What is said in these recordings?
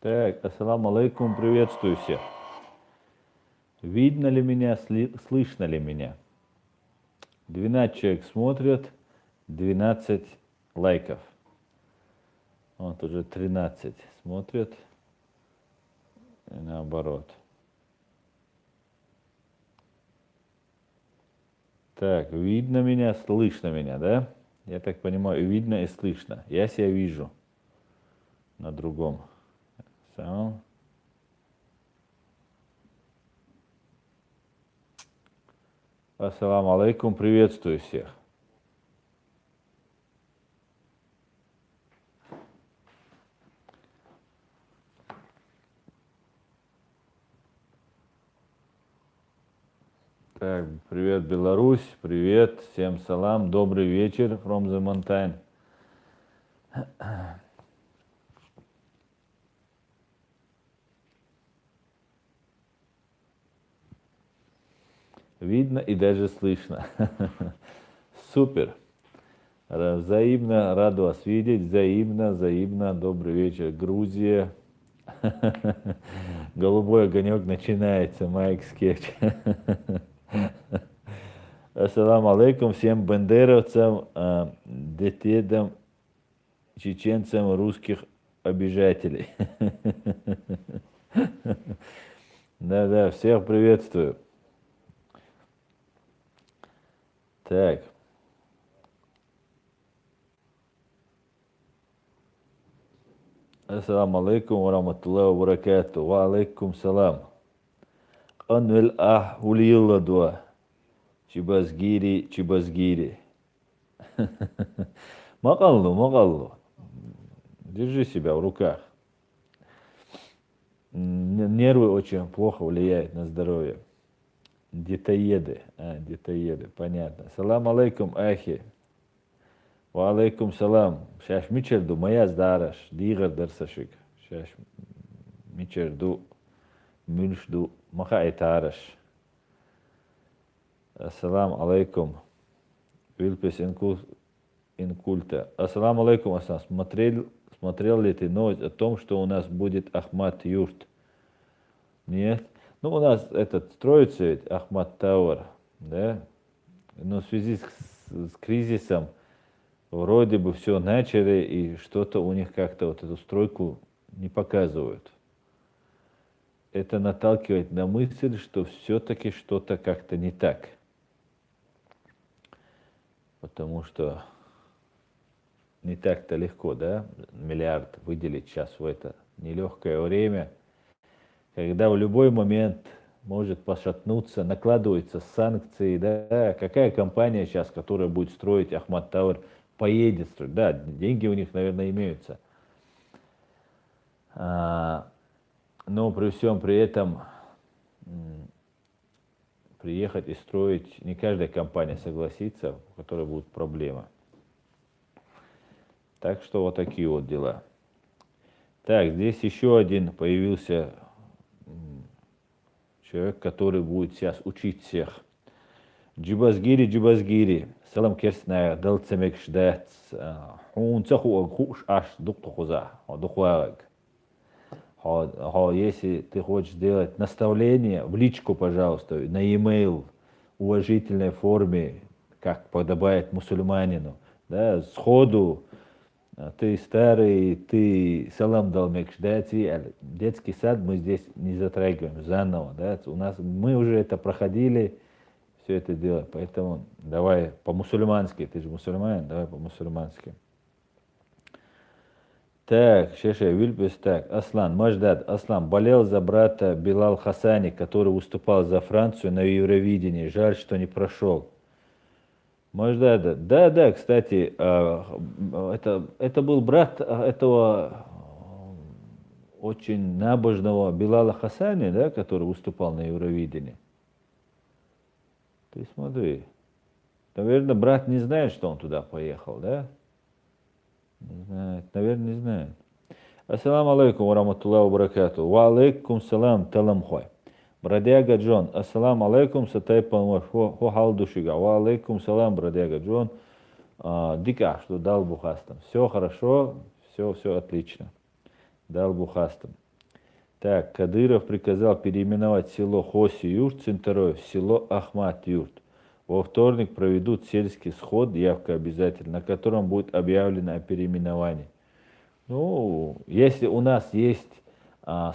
Так, ассаламу алейкум, приветствую всех. Видно ли меня, слышно ли меня? 12 человек смотрят, 12 лайков. Вот уже 13 смотрят, и наоборот. Так, видно меня, слышно меня, да? Я так понимаю, видно и слышно. Я себя вижу на другом. Самом. Ассаламу алейкум, приветствую всех. Так, привет, Беларусь, привет, всем салам, добрый вечер from the mountain. Видно и даже слышно. Супер. Взаимно рад вас видеть, взаимно. Добрый вечер, Грузия. Голубой огонек начинается, Майк Скетч. Ассаламу алейкум всем бандеровцам, детедам, чеченцам, русских обижателей. Да-да, всех приветствую. Так. Ассаламу алейкум ва рахматуллахи ва баракату. Ва алейкум салам. Анвел улилладуа. Чебазгири. Магаллу. Держи себя в руках. Нервы очень плохо влияют на здоровье. Детоеды, понятно. Салам алейкум, ахи. Ва алейкум салам. Шаш мичерду, моя здараш, дигар дарсашик. Шаш мичерду, мюльшду, маха айтараш. Ассалам алейкум. Вильпес инкульта. Ассалам алейкум, Асан. Смотрел ли ты новость о том, что у нас будет Ахмат Юрт? Нет. Ну, у нас строится ведь Ахмат Тауэр, да? Но в связи с кризисом вроде бы все начали, и что-то у них как-то вот эту стройку не показывают. Это наталкивает на мысль, что все-таки что-то как-то не так. Потому что не так-то легко, да, миллиард выделить сейчас в это нелегкое время, когда в любой момент может пошатнуться, накладываются санкции, да, какая компания сейчас, которая будет строить Ахмат Тауэр, поедет строить, да, деньги у них, наверное, имеются. Но при всем при этом приехать и строить не каждая компания согласится, у которой будут проблемы. Так что вот такие вот дела. Так, здесь еще один появился человек, который будет сейчас учить всех. Джибазгири. Салам керсная, далцемек ждать. Он цаху хуш аш дуктухуза, духуаг. Если ты хочешь сделать наставление, в личку, пожалуйста, на e-mail, в уважительной форме, как подобает мусульманину, да, сходу, ты старый, ты салам дал мекшдати, детский сад мы здесь не затрагиваем заново, да, мы уже это проходили, все это дело, поэтому давай по-мусульмански, ты же мусульманин, давай по-мусульмански. Так, Шеша, Вильпес, так, Аслан болел за брата Билал Хасани, который выступал за Францию на Евровидении, жаль, что не прошел. Мождад, да, кстати, это был брат этого очень набожного Билала Хасани, да, который выступал на Евровидении. Ты смотри, наверное, брат не знает, что он туда поехал, да? Не знает, наверное, не знает. Ассаламу алейкум ва рахматуллахи ва баракату. Ва алейкум салам таламхой. Бродяга Джон. Ассаламу алейкум сатай палмаш. Хо хал душига. Ва алейкум салам, бродяга Джон. Что дал бухастам. Все хорошо, все отлично. Дал бухастам. Так, Кадыров приказал переименовать село Хоси-Юрт Цинтерой в село Ахмат-Юрт. Во вторник проведут сельский сход, явка обязательно, на котором будет объявлено о переименовании. Ну, если у нас есть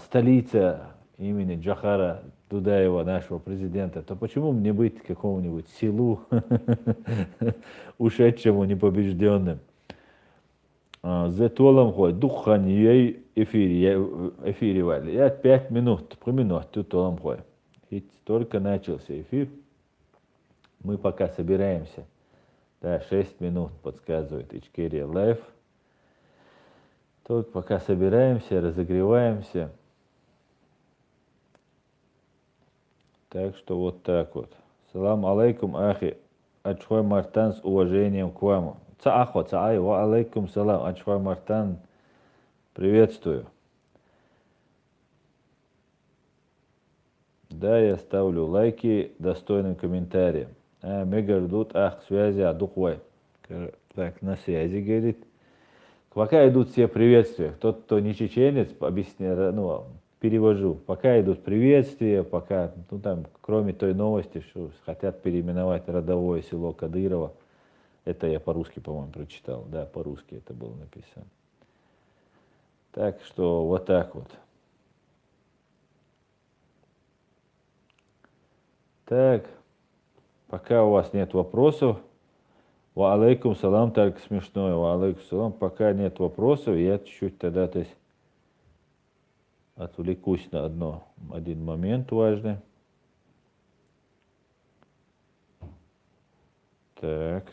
столица имени Джохара Дудаева, нашего президента, то почему мне быть какому-нибудь селу, ушедшему непобежденным? Зетолом ходит, духан ей эфире вали. Я 5 минут, по минут, толом ходит. Ведь только начался эфир, мы пока собираемся. Да, 6 минут подсказывает Ичкерия Лайф. Только пока собираемся, разогреваемся. Так что вот так вот. Салам алейкум, ахи. Ачхой Мартан с уважением к вам. Цаахо, цаай, ва алейкум салам. Ачхой Мартан, приветствую. Да, я ставлю лайки достойным комментариям. Мегар идут, связи, адухвай. Так, на связи, говорит. Пока идут все приветствия. Тот, кто не чеченец, объясняю, перевожу. Пока идут приветствия, пока, там, кроме той новости, что хотят переименовать родовое село Кадырова. Это я по-русски, по-моему, прочитал. Да, по-русски это было написано. Так что вот так вот. Так, пока у вас нет вопросов. Ва алейкум салам, так смешное. Ва алейкум салам. Пока нет вопросов, я чуть-чуть тогда, то есть, отвлекусь на один момент важный. Так.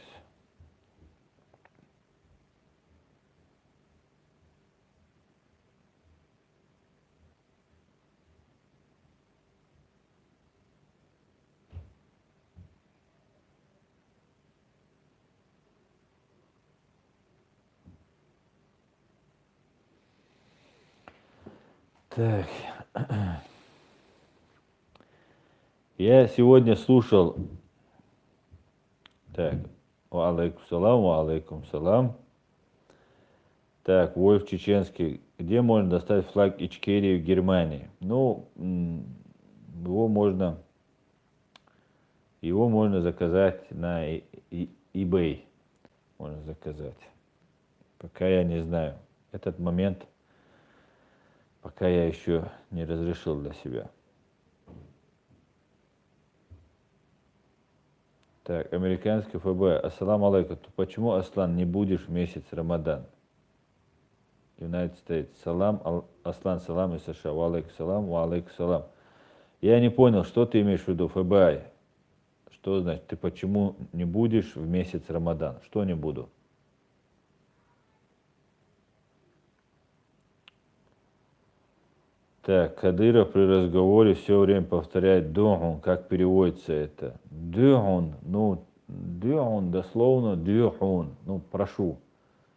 Так. Я сегодня слушал. Так. Ва алейкум салам. Так, Вольф Чеченский. Где можно достать флаг Ичкерии в Германии? Ну, его можно заказать на eBay. Можно заказать. Пока я не знаю. Этот момент пока я еще не разрешил для себя. Так, американский ФБ. Ассаламу алейкум. Почему, Аслан, не будешь в месяц Рамадан? United States. Салам, Аслан, салам из США. Ва алейкум салам. Я не понял, что ты имеешь в виду, ФБИ? Что значит, ты почему не будешь в месяц Рамадан? Что не буду? Так, Кадыров при разговоре все время повторяет «духун». Как переводится это? «Духун», «духун» дословно «духун», прошу,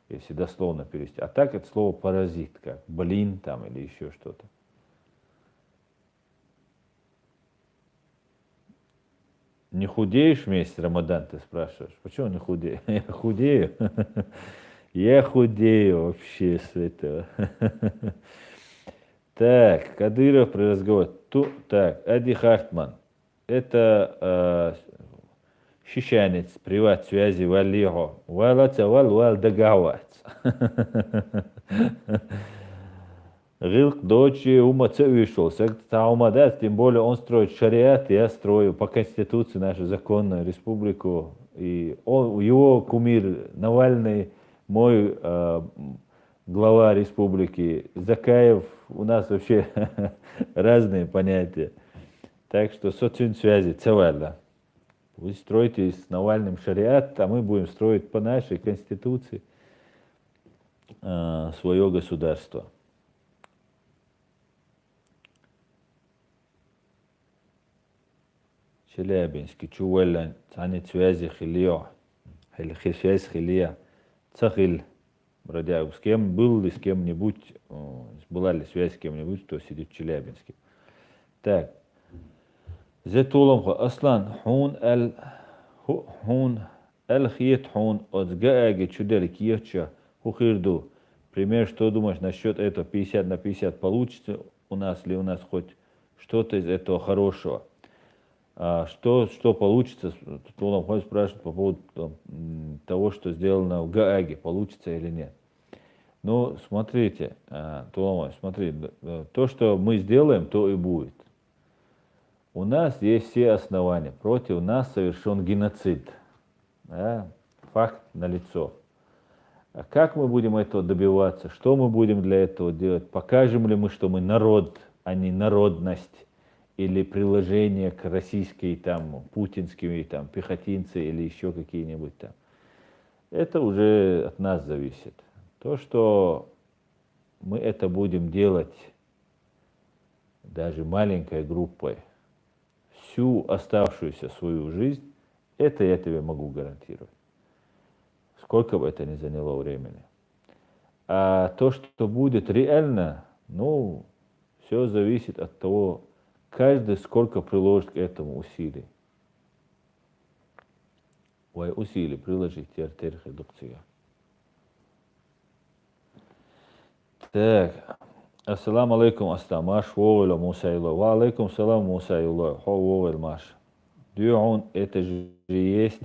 если дословно перевести. А так это слово «паразит», как «блин» там или еще что-то. Не худеешь в месяц Рамадан, ты спрашиваешь? Почему не худею? Я худею. Я худею вообще с этого. Так, Кадыров при разговоре. Так, Ади Хартман. Это чеченец, приват связи валиго. Валаца вал дагавац. Гилк дочи умаца вышел. Тем более он строит шариат, я строю по конституции нашу законную республику. И его кумир Навальный, мой глава республики, Закаев, у нас вообще разные понятия. Так что соцсвязи, цевальда. Вы строите с Навальным шариат, а мы будем строить по нашей конституции свое государство. Челябинский, Чувеллан, цанит связи хилио, связь хилия, цахиль. Бродягу, с кем был ли с кем-нибудь, была ли связь с кем-нибудь, кто сидит в Челябинске. Так. Зетулам Аслан хун хит хун от сгааги чудели кирча хухирду. Пример, что думаешь насчет этого 50 на 50 получится? у нас хоть что-то из этого хорошего. Что получится, Тулам Хой спрашивает по поводу того, что сделано в Гааге, получится или нет. Ну, смотрите, Тулам, то, что мы сделаем, то и будет. У нас есть все основания. Против нас совершен геноцид. Да? Факт налицо. А как мы будем этого добиваться? Что мы будем для этого делать? Покажем ли мы, что мы народ, а не народность? Или приложение к российской, там, путинским, там, пехотинцы или еще какие-нибудь там. Это уже от нас зависит. То, что мы это будем делать даже маленькой группой всю оставшуюся свою жизнь, это я тебе могу гарантировать. Сколько бы это ни заняло времени. А то, что будет реально, ну, все зависит от того, каждый сколько приложит к этому усилий. Ой, усилий приложить редукция. Так. Ассаламу алейкум, астамаш, вовело Мусайло. Ва алейкум салам Мусайло. Хо вовел маш. Дюун, это же есть.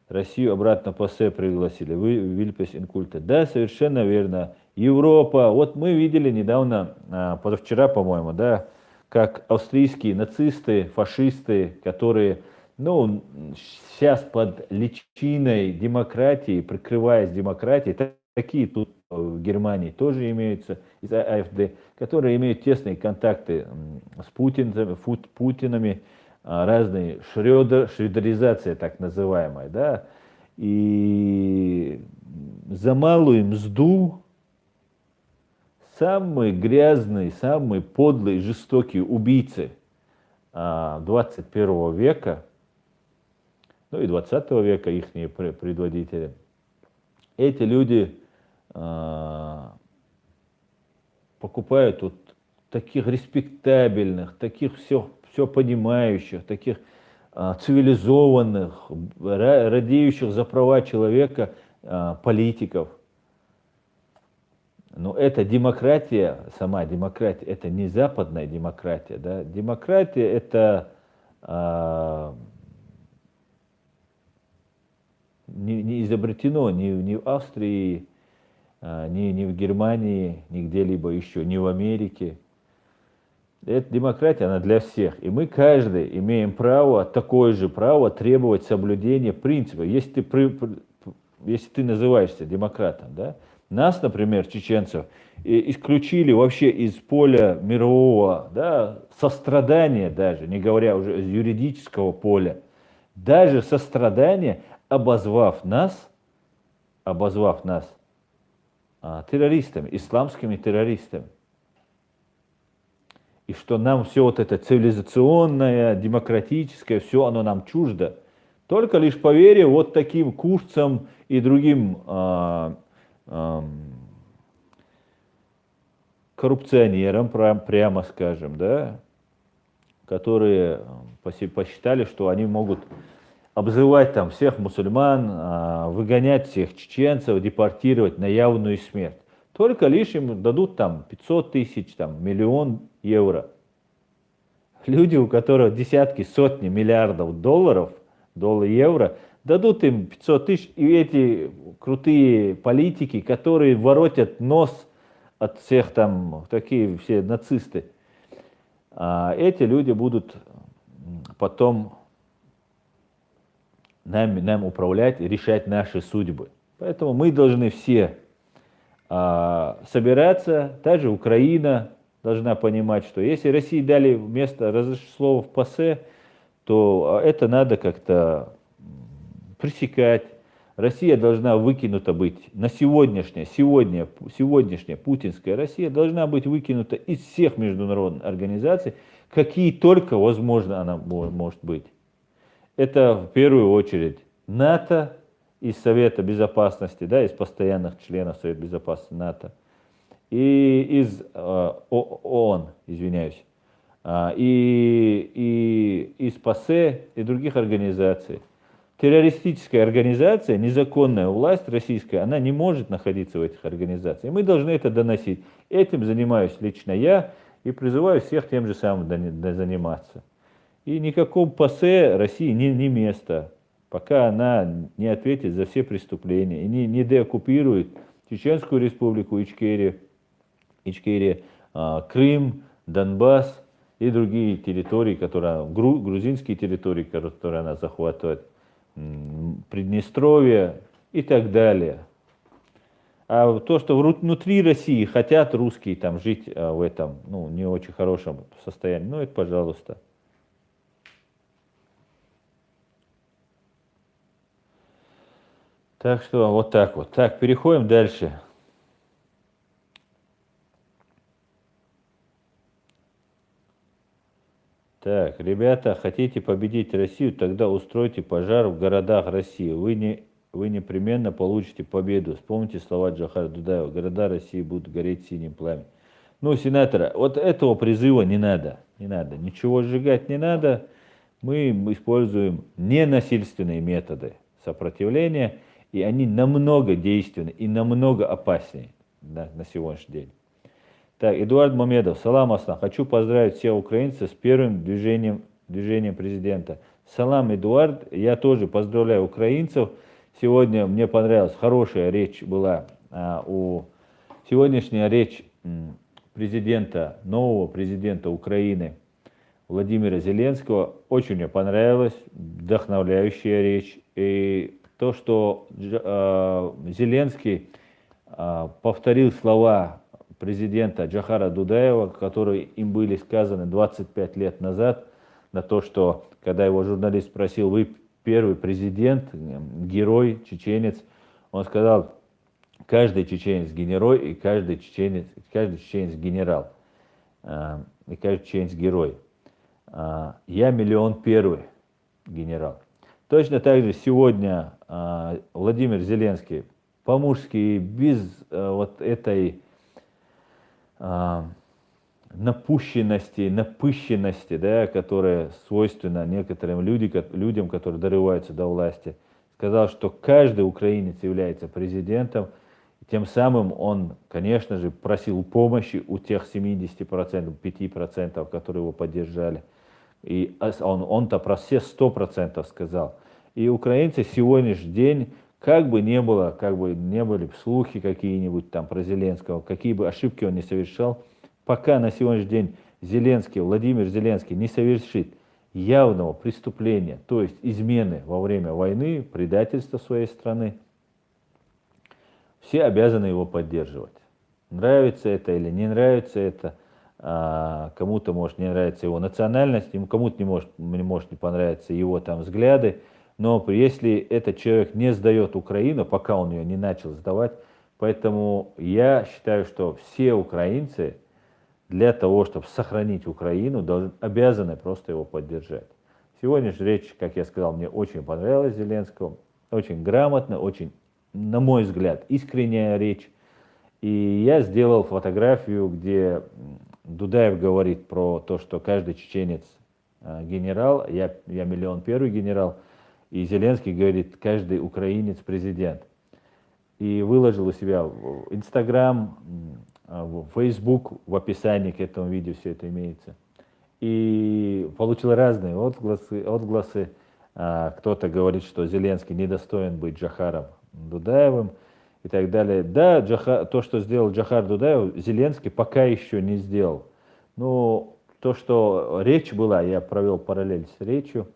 Россию обратно по СЭ пригласили. Вы Вильпес Инкульта. Да, совершенно верно. Европа. Вот мы видели недавно, позавчера, по-моему, да, как австрийские нацисты, фашисты, которые, ну, сейчас под личиной демократии, прикрываясь демократией, такие тут в Германии тоже имеются, из АФД, которые имеют тесные контакты с Путинами, разные шредеризация так называемая, да, и за малую мзду самые грязные, самые подлые, жестокие убийцы 21 века, ну и 20 века их предводители, эти люди покупают вот таких респектабельных, таких все понимающих, таких цивилизованных, радеющих за права человека политиков. Но это демократия, сама демократия, это не западная демократия. Да? Демократия это не изобретено ни в Австрии, ни в Германии, ни где-либо еще, ни в Америке. Эта демократия, она для всех. И мы каждый имеем право, такое же право требовать соблюдения принципов. Если ты называешься демократом, да? Нас, например, чеченцев, исключили вообще из поля мирового, да, сострадания даже, не говоря уже из юридического поля, даже сострадания, обозвав нас террористами, исламскими террористами. И что нам все вот это цивилизационное, демократическое, все оно нам чуждо. Только лишь по вере вот таким курцам и другим коррупционерам, прямо скажем, да, которые посчитали, что они могут обзывать там всех мусульман, выгонять всех чеченцев, депортировать на явную смерть. Только лишь им дадут там 500 тысяч, там, 1 миллион евро. Люди, у которых десятки, сотни миллиардов долларов, евро, дадут им 500 тысяч, и эти крутые политики, которые воротят нос от всех там, такие все нацисты, эти люди будут потом нам управлять и решать наши судьбы. Поэтому мы должны все собираться, также Украина должна понимать, что если России дали вместо разрешенных слов ПАСЕ, то это надо как-то пресекать. Россия должна выкинута быть на сегодняшняя путинская Россия должна быть выкинута из всех международных организаций, какие только возможно она может быть. Это в первую очередь НАТО из Совета Безопасности, да, из постоянных членов Совета Безопасности НАТО, и из ООН, извиняюсь, и из ПАСЕ и других организаций. Террористическая организация, незаконная власть российская, она не может находиться в этих организациях. И мы должны это доносить. Этим занимаюсь лично я И призываю всех тем же самым заниматься. И никакому ПАСЕ России не место, пока она не ответит за все преступления и не деоккупирует Чеченскую республику, Ичкерия, Крым, Донбасс и другие территории, которые, грузинские территории, которые она захватывает, Приднестровье и так далее. А то, что внутри России хотят русские там жить в этом, ну, не очень хорошем состоянии, ну, это пожалуйста. Так что вот так вот. Так, переходим дальше. Так, ребята, хотите победить Россию, тогда устройте пожар в городах России. Вы непременно получите победу. Вспомните слова Джохара Дудаева. Города России будут гореть синим пламенем. Ну, сенатора, вот этого призыва не надо. Не надо. Ничего сжигать не надо. Мы используем ненасильственные методы сопротивления, и они намного действенны и намного опаснее на сегодняшний день. Так, Эдуард Мамедов, салам Аслан. Хочу поздравить всех украинцев с первым движением президента. Салам, Эдуард. Я тоже поздравляю украинцев. Сегодня мне понравилась хорошая речь была сегодняшняя речь президента, нового президента Украины Владимира Зеленского. Очень мне понравилась, вдохновляющая речь. И то, что Зеленский повторил слова президента Джохара Дудаева, которые им были сказаны 25 лет назад, на то, что, когда его журналист спросил, вы первый президент, герой, чеченец, он сказал, каждый чеченец герой, и каждый чеченец генерал, и каждый чеченец герой. Я миллион первый генерал. Точно так же сегодня Владимир Зеленский по-мужски, без вот этой напыщенности, да, которая свойственна некоторым людям, которые дорываются до власти, сказал, что каждый украинец является президентом. Тем самым он, конечно же, просил помощи у тех 70%, 5%, которые его поддержали. И он-то про все 100% сказал. И украинцы сегодняшний день, как бы не были слухи какие-нибудь там про Зеленского, какие бы ошибки он не совершал, пока на сегодняшний день Владимир Зеленский не совершит явного преступления, то есть измены во время войны, предательства своей страны, все обязаны его поддерживать. Нравится это или не нравится это, кому-то может не нравиться его национальность, кому-то не может не понравиться его там взгляды, но если этот человек не сдает Украину, пока он ее не начал сдавать, поэтому я считаю, что все украинцы для того, чтобы сохранить Украину, обязаны просто его поддержать. Сегодняшняя речь, как я сказал, мне очень понравилась Зеленскому, очень грамотно, очень, на мой взгляд, искренняя речь. И я сделал фотографию, где Дудаев говорит про то, что каждый чеченец генерал, я миллион первый генерал, и Зеленский говорит, каждый украинец президент. И выложил у себя в Инстаграм, в Фейсбук, в описании к этому видео все это имеется. И получил разные отгласы. Кто-то говорит, что Зеленский недостоин быть Джохаром Дудаевым и так далее. Да, то, что сделал Джохар Дудаев, Зеленский пока еще не сделал. Но то, что речь была, я провел параллель с речью,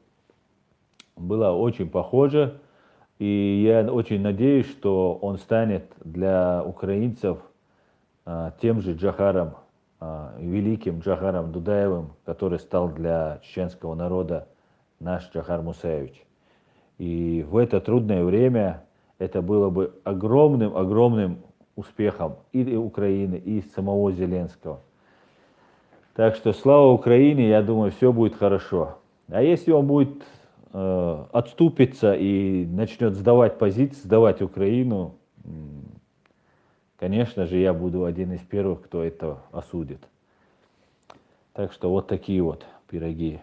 была очень похожа. И я очень надеюсь, что он станет для украинцев тем же Джохаром, великим Джохаром Дудаевым, который стал для чеченского народа наш Джохар Мусаевич. И в это трудное время это было бы огромным успехом и Украины, и самого Зеленского. Так что слава Украине, я думаю, все будет хорошо. А если он будет отступиться и начнет сдавать позиции, сдавать Украину, конечно же, я буду один из первых, кто это осудит. Так что вот такие вот пироги.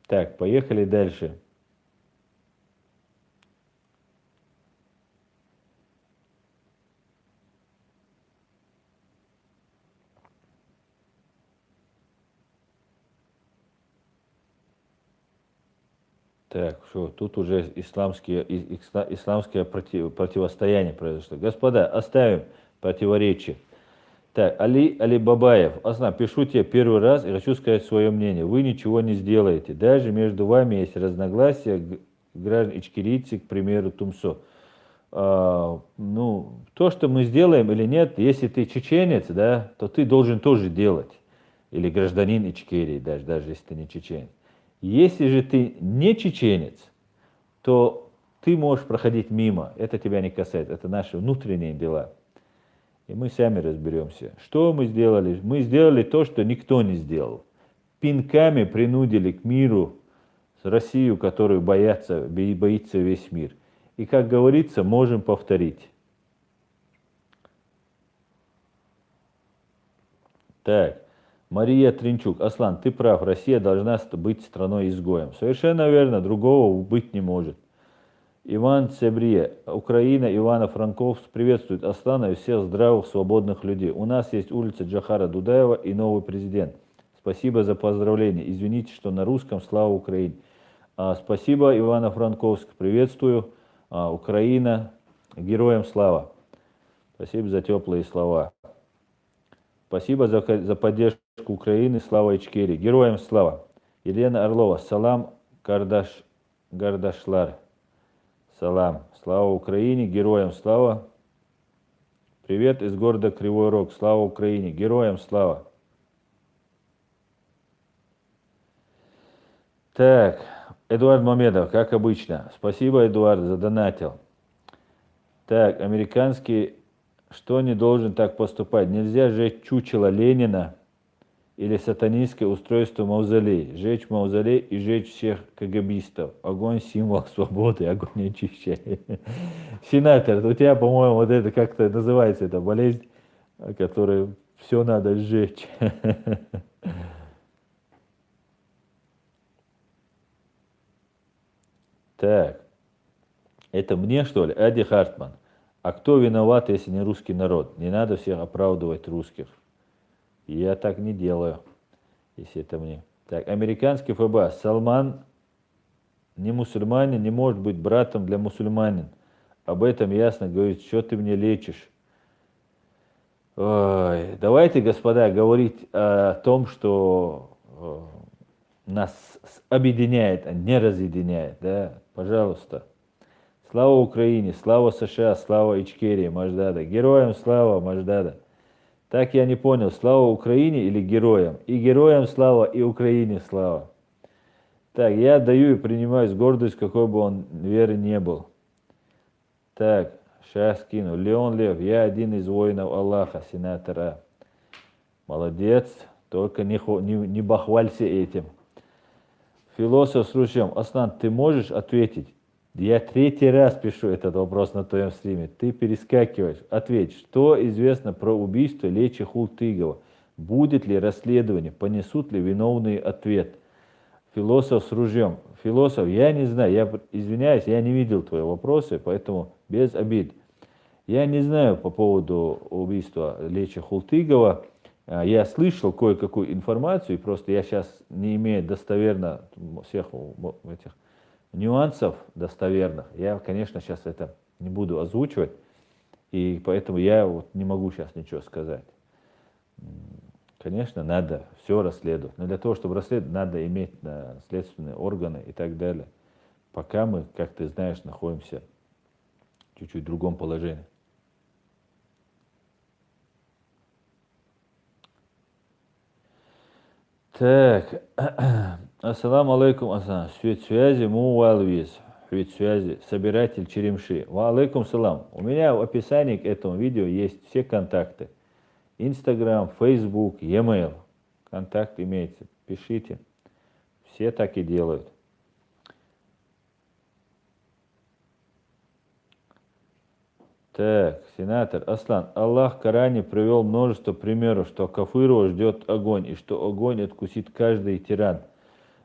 Так, поехали дальше. Так, что тут уже исламское противостояние произошло. Господа, оставим противоречие. Так, Али Бабаев. Аслан, пишу тебе первый раз и хочу сказать свое мнение. Вы ничего не сделаете. Даже между вами есть разногласия, граждан ичкерийцы, к примеру, Тумсо. Ну, то, что мы сделаем или нет, если ты чеченец, да, то ты должен тоже делать. Или гражданин Ичкерии, даже если ты не чеченец. Если же ты не чеченец, то ты можешь проходить мимо. Это тебя не касается. Это наши внутренние дела. И мы сами разберемся. Что мы сделали? Мы сделали то, что никто не сделал. Пинками принудили к миру Россию, которую боится весь мир. И, как говорится, можем повторить. Так, Мария Тринчук. Аслан, ты прав, Россия должна быть страной-изгоем. Совершенно верно, другого быть не может. Иван Цебрие. Украина, Ивано-Франковск приветствует Аслана и всех здравых, свободных людей. У нас есть улица Джохара Дудаева и новый президент. Спасибо за поздравления. Извините, что на русском. Слава Украине. Спасибо, Ивано-Франковск. Приветствую. Украина. Героям слава. Спасибо за теплые слова. Спасибо за поддержку Украины. Слава Ичкерии. Героям слава. Елена Орлова. Салам Гардашлар. Салам. Слава Украине. Героям слава. Привет из города Кривой Рог. Слава Украине. Героям слава. Так. Эдуард Мамедов, как обычно. Спасибо, Эдуард, задонатил. Так, американский, что не должен так поступать? Нельзя сжечь чучело Ленина или сатанинское устройство мавзолей. Сжечь мавзолей и сжечь всех КГБистов. Огонь — символ свободы, огонь очищает. Сенатор, у тебя, по-моему, вот это как-то называется, эта болезнь, которую все надо сжечь. Так, это мне, что ли? Эдди Хартман. А кто виноват, если не русский народ? Не надо всех оправдывать русских. Я так не делаю, если это мне. Так, американский ФБА. Салман, не мусульманин, не может быть братом для мусульманин. Об этом ясно говорит, что ты мне лечишь. Ой, давайте, господа, говорить о том, что нас объединяет, а не разъединяет. Да? Пожалуйста. Слава Украине, слава США, слава Ичкерии, Маждада. Героям слава, Маждада. Так я не понял, слава Украине или героям? И героям слава, и Украине слава. Так, я отдаю и принимаю с гордостью, какой бы он веры не был. Так, сейчас скину. Леон Лев, я один из воинов Аллаха, сенатора. Молодец, только не бахвалься этим. Философ с ружьем. Аслан, ты можешь ответить? Я третий раз пишу этот вопрос на твоем стриме. Ты перескакиваешь. Ответь, что известно про убийство Лечи Хултыгова? Будет ли расследование? Понесут ли виновные ответ? Философ с ружьем. Философ, я не знаю, я извиняюсь, я не видел твои вопросы, поэтому без обид. Я не знаю по поводу убийства Лечи Хултыгова. Я слышал кое-какую информацию, и просто я сейчас не имею достоверно всех этих нюансов достоверных. Я, конечно, сейчас это не буду озвучивать, и поэтому я вот не могу сейчас ничего сказать. Конечно, надо все расследовать, но для того, чтобы расследовать, надо иметь следственные органы и так далее. Пока мы, как ты знаешь, находимся в чуть-чуть другом положении. Так, ассаламу алейкум, ассалам. Свет связи, муалвиз. Свет связи, собиратель черемши. Ва алейкум салам. У меня в описании к этому видео есть все контакты. Инстаграм, Фейсбук, e-mail. Контакт имеется. Пишите. Все так и делают. Так, сенатор Аслан, Аллах в Коране привел множество примеров, что Кафырова ждет огонь, и что огонь откусит каждый тиран.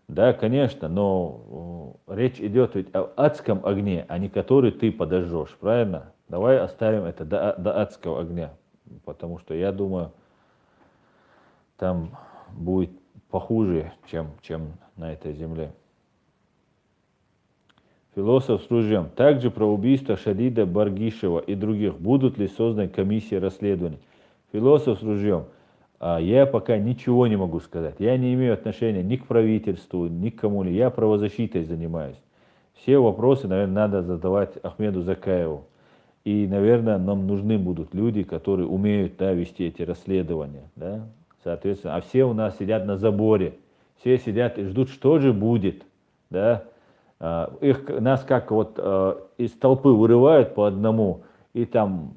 Да, конечно, но речь идет ведь о адском огне, а не который ты подожжешь, правильно? Давай оставим это до адского огня, потому что я думаю, там будет похуже, чем на этой земле. Философ с ружьем. Также про убийство Шадида Баргишева и других. Будут ли созданы комиссии расследований? Философ с ружьем. Я пока ничего не могу сказать. Я не имею отношения ни к правительству, ни к кому-либо. Я правозащитой занимаюсь. Все вопросы, наверное, надо задавать Ахмеду Закаеву. И, наверное, нам нужны будут люди, которые умеют, да, вести эти расследования. Да? Соответственно, а все у нас сидят на заборе. Все сидят и ждут, что же будет. Да? Нас как вот из толпы вырывают по одному и там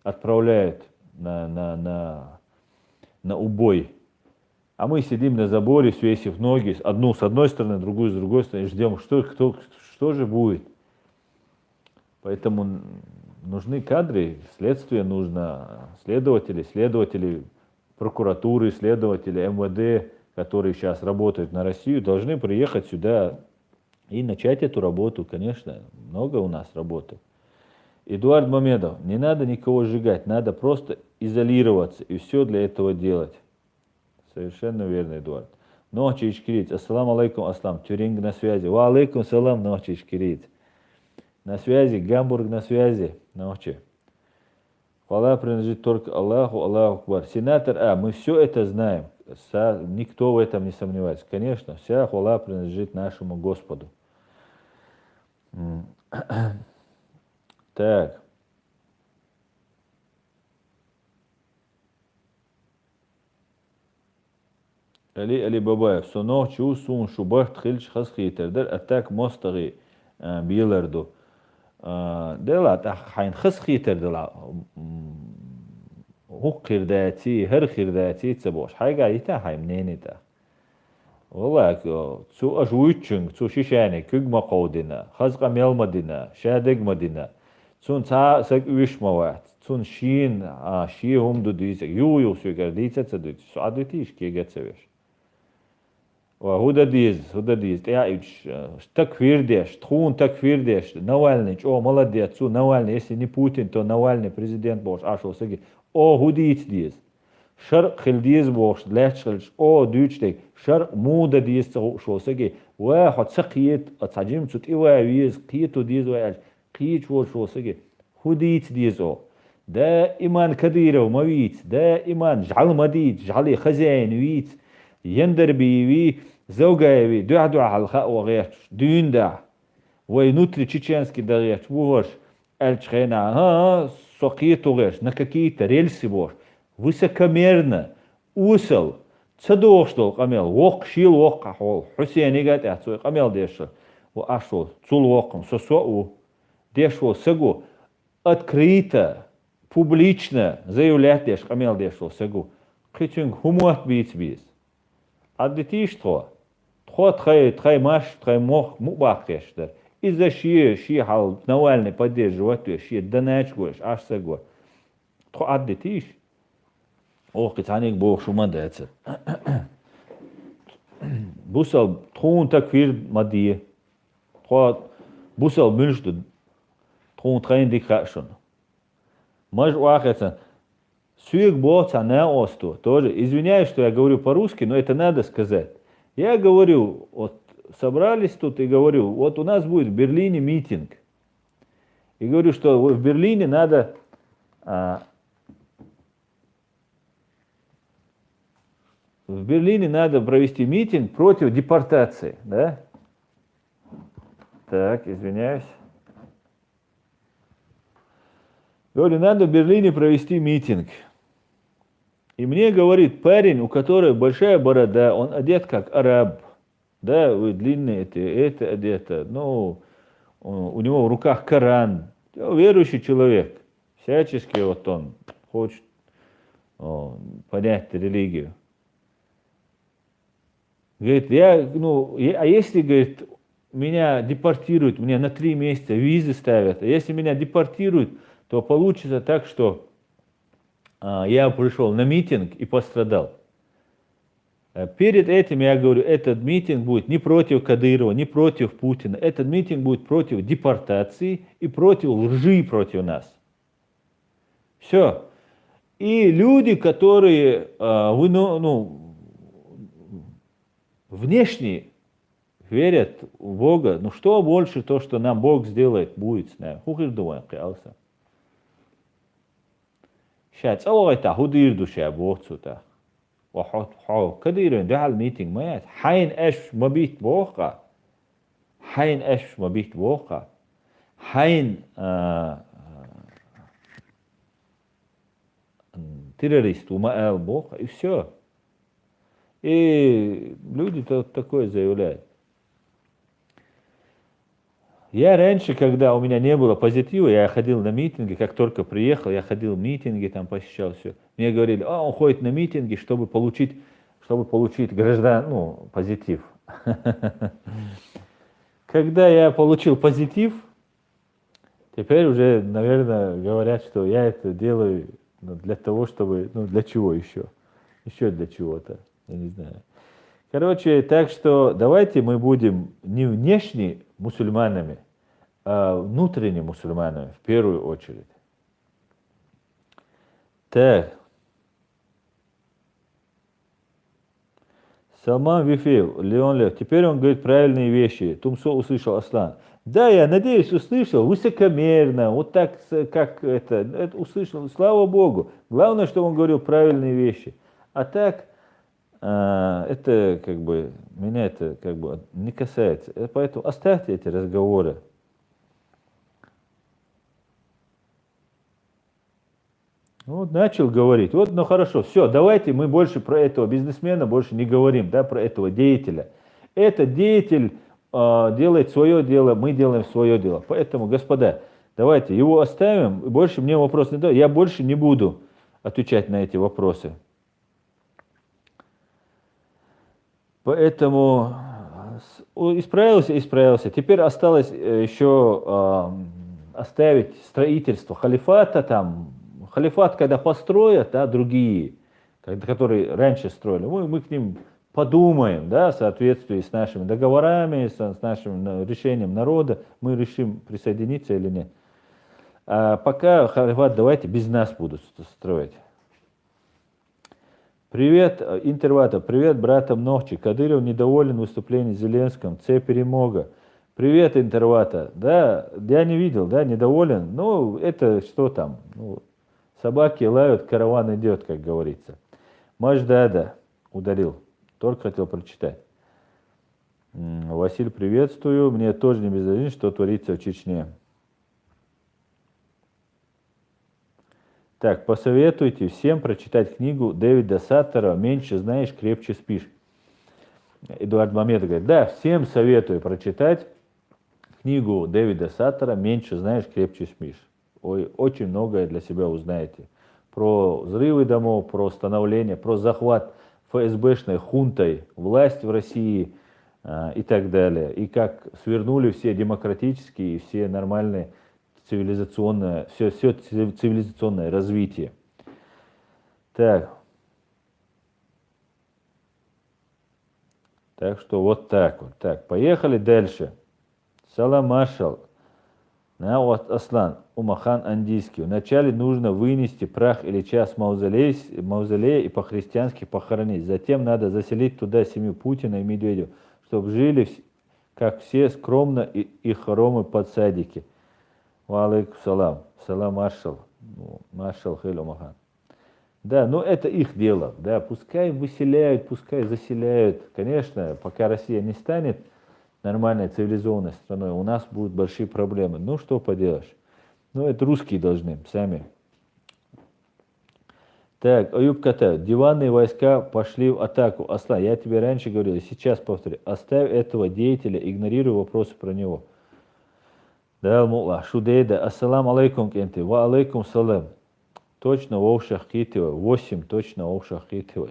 отправляют на убой. А мы сидим на заборе, свесив ноги, одну с одной стороны, другую с другой стороны, и ждем, что же будет. Поэтому нужны кадры, следствие нужно, следователи прокуратуры, следователи МВД, которые сейчас работают на Россию, должны приехать сюда и начать эту работу. Конечно, много у нас работы. Эдуард Мамедов, не надо никого сжигать, надо просто изолироваться и все для этого делать. Совершенно верно, Эдуард. Ночи Ичкирит. Ассаламу алейкум, аслам. Тюринг на связи. Ва алейкум салам, Ночи Ичкирит. На связи, Гамбург на связи. Ночи. Хвала принадлежит только Аллаху, Аллаху Акбар. Сенатор мы все это знаем. Никто в этом не сомневается. Конечно, вся хвала принадлежит нашему Господу. Так. Али Бабаев. Соно чу сун шубах тхильч хасхитер. Атак мостаги биларду. Дела хайн хасхитер дела. هقر ذاتي هرخر ذاتي تبوش حاجة يتا هاي منين تا والله تسو أجويتشن تسو شيشاني كوج مقودنا خزقة ميل مدينة شادق مدينة تسون تا سك ويش موات تسون شين شي هم دو ديسك يو سوكر ديسة تدوت سو عدوتيش كي جت سويش وهودا ديز تعيش تكفير ديش تخون تكفير ديش نوالني молодец تسو نوالني если не Путин то Навальный президент бош ашо саги هوديت ديز شرق خل ديز بوش لاتشلش دوتشتك شرق مودا ديز شو سجي واحد سقيت اتعجم تut ويز قيتو ديز واش قيت شو سجي هوديت ديز دائما كديره ومويت دائما جعل مديد جعل خزين ويت يندر بيوي زوجاوي دعدع على الخاء وغيرت دين دع وينوتري تشيتشانسكي دغيرت وهوش الچخينا سقيتو غيرش на какие-то рельсы бош высокомерно усал цадоштол камел вок шил вок хол Хусейн игат ацой камел дешо во ашо цул воком сосо дешо сагу открыто публично заявлять деш камел дешо сагу кичинг хумуат биц аддити что трай маш трай мох мубакештер из-за ши хал Навальный поддерживает ши доначгош аж сагу то аддитиш ох китаник бог шума дэцэ бусал трун таквир мади то бусал мünшд трун трайн дикашон маж уахэцэн сюек боца на осту тоже извиняюсь что я говорю по-русски но это надо сказать я говорю вот собрались тут и говорю, вот у нас будет в Берлине митинг. И говорю, что в Берлине надо провести митинг против депортации, да? Так, извиняюсь. Говорю, надо в Берлине провести митинг. И мне говорит парень, у которого большая борода, он одет как араб. Да, вы длинные, это одето, ну, у него в руках Коран, верующий человек, всячески вот он хочет понять религию. Говорит, а если, говорит, меня депортируют, мне на 3 месяца визы ставят, а если меня депортируют, то получится так, что я пришел на митинг и пострадал. Перед этим я говорю, этот митинг будет не против Кадырова, не против Путина. Этот митинг будет против депортации и против лжи против нас. Все. И люди, которые внешне верят в Бога, ну что больше то, что нам Бог сделает, будет с нами. Хухир думаю, киалса. Шат, целуйта, худир душа, Богцута. وحط حو كدير ده الميتينج مات حين اش مبيت بوقع حين اش مبيت بوقع حين террорист умаял Бога, и все. И люди такое заявляют. Я раньше, когда у меня не было позитива, я ходил на митинги, как только приехал, я ходил в митинги, там посещал все. Мне говорили, он ходит на митинги, чтобы получить позитив. Когда я получил позитив, теперь уже, наверное, говорят, что я это делаю для того, чтобы, для чего еще? Еще для чего-то, я не знаю. Короче, так что давайте мы будем не внешне мусульманами, а внутренними мусульманами в первую очередь. Так. Салман Вифеев, Леон Лев. Теперь он говорит правильные вещи. Тумсо услышал, Аслан. Да, я надеюсь, услышал, высокомерно, вот так, как это услышал, слава Богу. Главное, что он говорил правильные вещи. А так, это меня это не касается. Поэтому оставьте эти разговоры. Вот начал говорить, хорошо, все, давайте мы больше про этого бизнесмена больше не говорим, да, про этого деятеля. Этот деятель делает свое дело, мы делаем свое дело. Поэтому, господа, давайте его оставим, больше мне вопрос не дают, я больше не буду отвечать на эти вопросы. Поэтому исправился. Теперь осталось еще оставить строительство халифата там. Халифат, когда построят, да, другие, которые раньше строили, мы к ним подумаем, да, в соответствии с нашими договорами, с нашим решением народа, мы решим присоединиться или нет. А пока халифат давайте без нас будут строить. Привет, Интервата, привет, братам Нохчи. Кадыров недоволен выступлением Зеленского, це перемога. Привет, Интервата. Да, я не видел, да, недоволен. Ну, это что там? Собаки лают, караван идет, как говорится. Маждада ударил. Только хотел прочитать. Василь, приветствую. Мне тоже не безразлично, что творится в Чечне. Так, посоветуйте всем прочитать книгу Дэвида Саттера «Меньше знаешь, крепче спишь». Эдуард Мамедов говорит, да, всем советую прочитать книгу Дэвида Саттера «Меньше знаешь, крепче спишь». Ой, очень многое для себя узнаете. Про взрывы домов, про становление, про захват ФСБшной хунтой власти в России и так далее. И как свернули все демократические и все нормальные цивилизационное, все цивилизационное развитие. Так что вот так вот. Так, поехали дальше. Салам Машал. Аслан, Умахан Андийский. Вначале нужно вынести прах или часть мавзолея и по-христиански похоронить. Затем надо заселить туда семью Путина и Медведева, чтобы жили, как все, скромно и хоромы под садики. Валейкум салам. Салам Маршал. Маршал Хель Умахан. Да, но это их дело. Да, пускай выселяют, пускай заселяют. Конечно, пока Россия не станет нормальной цивилизованной страной, у нас будут большие проблемы. Ну, что поделаешь. Это русские должны, сами. Так, Аюб Ката, диванные войска пошли в атаку. Аслан, я тебе раньше говорил, сейчас повторю, оставь этого деятеля, игнорируй вопросы про него. Да, Мулла, Шудейда, ассалам алейкум, кенты, ва алейкум салам. Точно в ушах Хитова, 8 точно в ушах Хитова.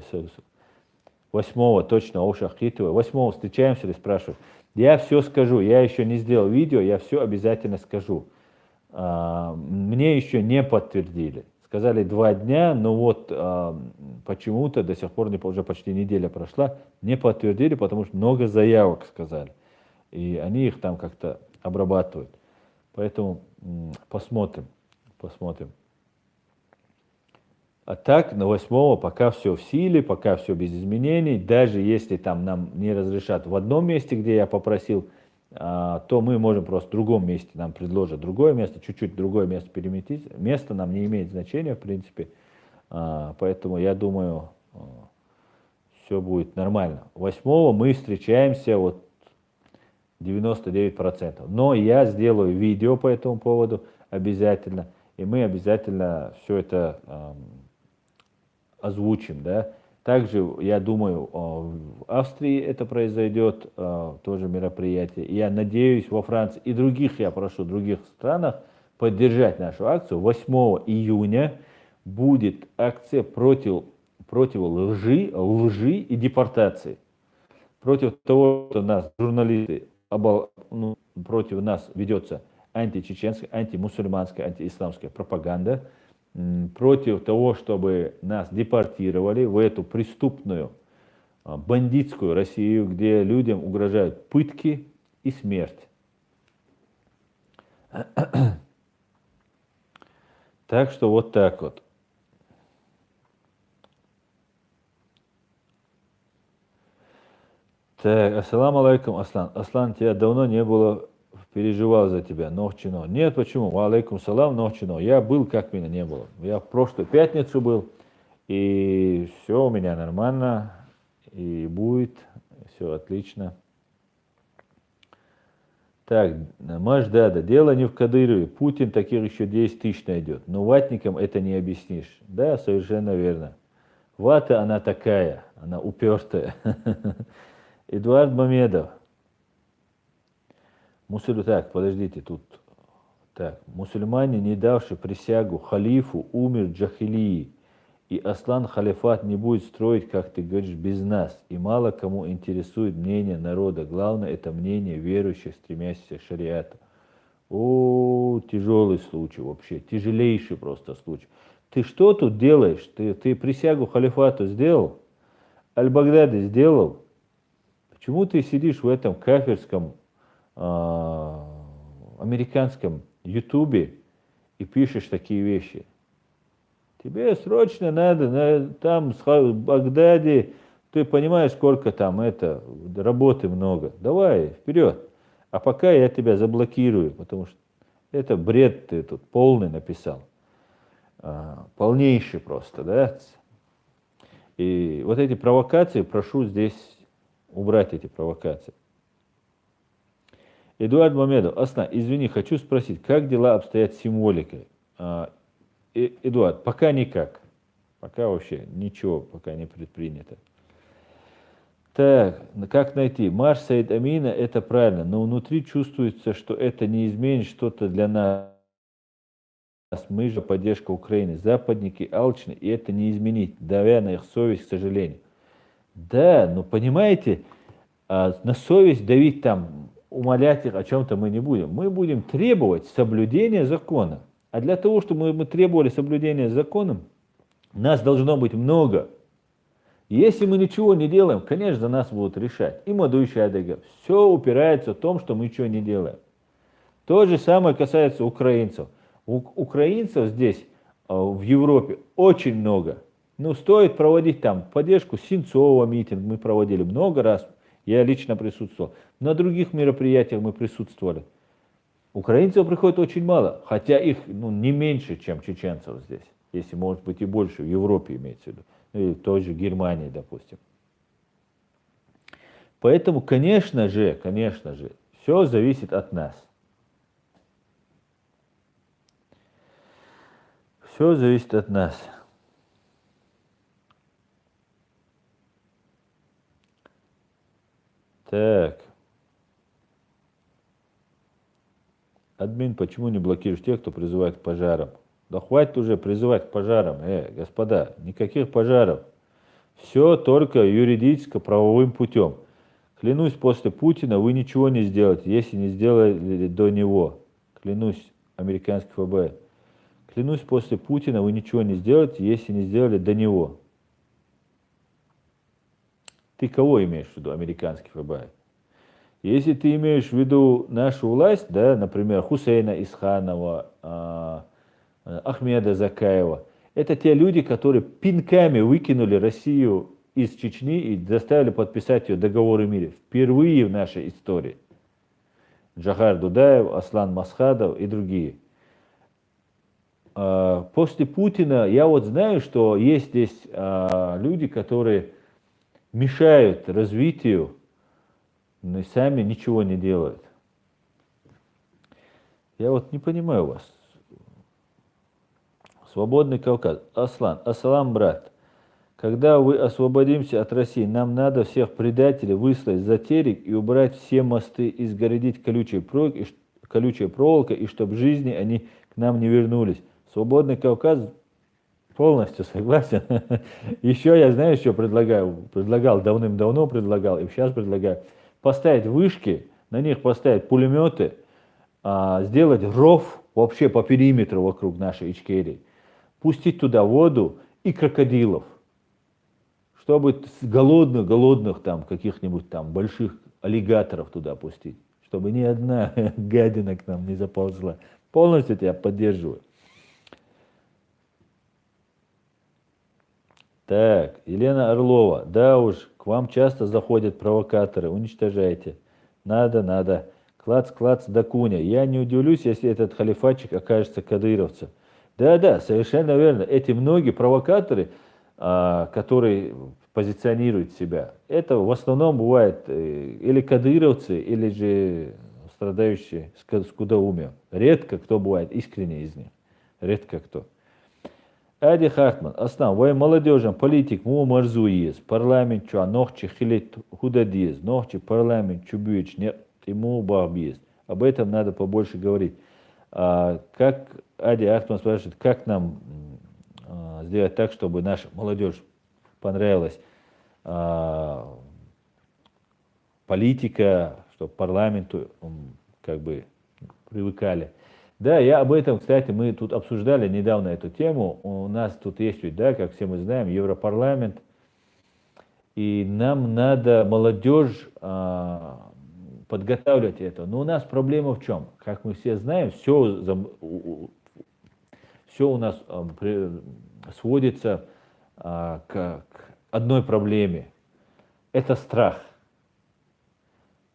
8 точно в ушах Хитова. 8 встречаемся или спрашиваю? Я все скажу, я еще не сделал видео, я все обязательно скажу. Мне еще не подтвердили. Сказали 2 дня, но почему-то до сих пор, уже почти неделя прошла, не подтвердили, потому что много заявок сказали. И они их там как-то обрабатывают. Поэтому посмотрим. А так, на 8 пока все в силе, пока все без изменений. Даже если там нам не разрешат в одном месте, где я попросил, то мы можем просто в другом месте, нам предложат другое место, чуть-чуть другое место переместить. Место нам не имеет значения, в принципе. Поэтому я думаю, все будет нормально. 8 мы встречаемся вот 99%. Но я сделаю видео по этому поводу обязательно. И мы обязательно все это озвучим, да. Также, я думаю, в Австрии это произойдет, тоже мероприятие. И я надеюсь, во Франции и других, я прошу, других странах поддержать нашу акцию. 8 июня будет акция против лжи и депортации. Против того, что нас, журналисты, против нас ведется античеченская, антимусульманская, антиисламская пропаганда, против того, чтобы нас депортировали в эту преступную бандитскую Россию, где людям угрожают пытки и смерть. Так что вот так вот. Так, ассаламу алейкум, Аслан. Аслан, тебя давно не было, переживал за тебя, нохчино. Нет, почему? Ва алейкум салам, нохчино. Я был, как меня не было. Я в прошлую пятницу был, и все у меня нормально, и будет, все отлично. Так, Маждада, дело не в Кадырове. Путин таких еще 10 тысяч найдет. Но ватникам это не объяснишь. Да, совершенно верно. Вата она такая, она упертая. Эдуард Мамедов. Так, подождите, тут. Так, мусульмане, не давшие присягу халифу, умер джахилии. И Аслан халифат не будет строить, как ты говоришь, без нас. И мало кому интересует мнение народа. Главное, это мнение верующих, стремящихся к шариату. О, тяжелый случай вообще, тяжелейший просто случай. Ты что тут делаешь? Ты присягу халифату сделал? Аль-Багдади сделал? Почему ты сидишь в этом кафирском американском ютубе и пишешь такие вещи? Тебе срочно надо, там в Багдаде, ты понимаешь, сколько там работы много. Давай, вперед. А пока я тебя заблокирую, потому что это бред ты тут полный написал. Полнейший просто, да? И вот эти провокации, прошу здесь убрать эти провокации. Эдуард Мамедов, Асна, извини, хочу спросить, как дела обстоят с символикой? Эдуард, пока никак. Пока вообще ничего пока не предпринято. Так, как найти? Марш Саид Амина, это правильно, но внутри чувствуется, что это не изменит что-то для нас. Мы же поддержка Украины. Западники алчны, и это не изменить, давя на их совесть, к сожалению. Да, но понимаете, на совесть давить там, умолять их о чем-то мы не будем. Мы будем требовать соблюдения закона. А для того, чтобы мы требовали соблюдения закона, нас должно быть много. Если мы ничего не делаем, конечно, за нас будут решать. И Мадуйши Адыга. Все упирается в том, что мы ничего не делаем. То же самое касается украинцев. Украинцев здесь, в Европе, очень много. Ну, стоит проводить там поддержку Синцова, митинг мы проводили много раз. Я лично присутствовал. На других мероприятиях мы присутствовали. Украинцев приходит очень мало, хотя их не меньше, чем чеченцев здесь. Если, может быть, и больше, в Европе имеется в виду. Или в той же Германии, допустим. Поэтому, конечно же, все зависит от нас. Все зависит от нас. Так. Админ, почему не блокируешь тех, кто призывает к пожарам? Да хватит уже призывать к пожарам, господа, никаких пожаров. Все только юридическо-правовым путем. Клянусь, после Путина вы ничего не сделаете, если не сделали до него. Клянусь, американский ФБР. Клянусь, после Путина вы ничего не сделаете, если не сделали до него. Ты кого имеешь в виду, американский ФБР? Если ты имеешь в виду нашу власть, да, например, Хусейна Исханова, Ахмеда Закаева, Это те люди, которые пинками выкинули Россию из Чечни и заставили подписать ее договор о мире. Впервые в нашей истории. Джохар Дудаев, Аслан Масхадов и другие. После Путина я вот знаю, что есть здесь люди, которые мешают развитию, но сами ничего не делают. Я вот не понимаю вас. Свободный Кавказ. Аслан, ассалам, брат. Когда вы освободимся от России, нам надо всех предателей выслать за терек и убрать все мосты, и сгородить колючей проволокой, и чтобы жизни они к нам не вернулись. Свободный Кавказ полностью согласен. Еще я знаю, что предлагал давным-давно, и сейчас предлагаю. Поставить вышки, на них поставить пулеметы, сделать ров вообще по периметру вокруг нашей Ичкерии, пустить туда воду и крокодилов, чтобы голодных там каких-нибудь там больших аллигаторов туда пустить, чтобы ни одна гадина к нам не заползла. Полностью тебя поддерживаю. Так, Елена Орлова. Да уж, к вам часто заходят провокаторы, уничтожайте. Надо. Клац-клац да куня. Я не удивлюсь, если этот халифатчик окажется кадыровцем. Да, совершенно верно. Эти многие провокаторы, которые позиционируют себя, это в основном бывают или кадыровцы, или же страдающие скудоумием. Редко кто бывает искренне из них. Редко кто. Ади Хартман, Аслан, вай молодежам политик му марзуиез, парламент чу нохчи хилит худадиез, нохчи парламент чу бьюч нет ему бабиез. Об этом надо побольше говорить. Как Ади Хартман спрашивает, как нам сделать так, чтобы наша молодежь понравилась политика, чтобы парламенту как бы привыкали. Да, я об этом, кстати, мы тут обсуждали недавно эту тему. У нас тут есть ведь, да, как все мы знаем, Европарламент. И нам надо молодежь подготавливать это. Но у нас проблема в чем? Как мы все знаем, все у нас сводится к одной проблеме. Это страх.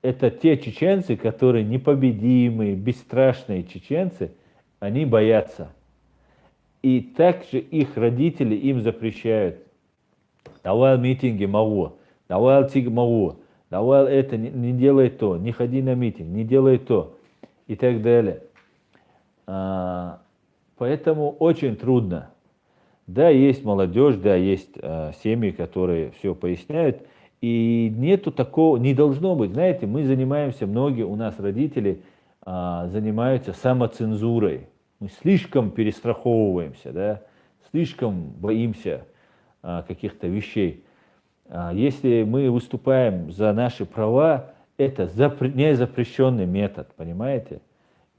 Это те чеченцы, которые непобедимые, бесстрашные чеченцы, они боятся. И также их родители им запрещают. Давай митинги могу, давай тиг могу, давай это, не делай то, не ходи на митинг, не делай то и так далее. Поэтому очень трудно. Да, есть молодежь, да, есть семьи, которые все поясняют. И нету такого, не должно быть. Знаете, мы занимаемся, многие у нас родители занимаются самоцензурой. Мы слишком перестраховываемся, да, слишком боимся каких-то вещей. Если мы выступаем за наши права, это не запрещенный метод, понимаете?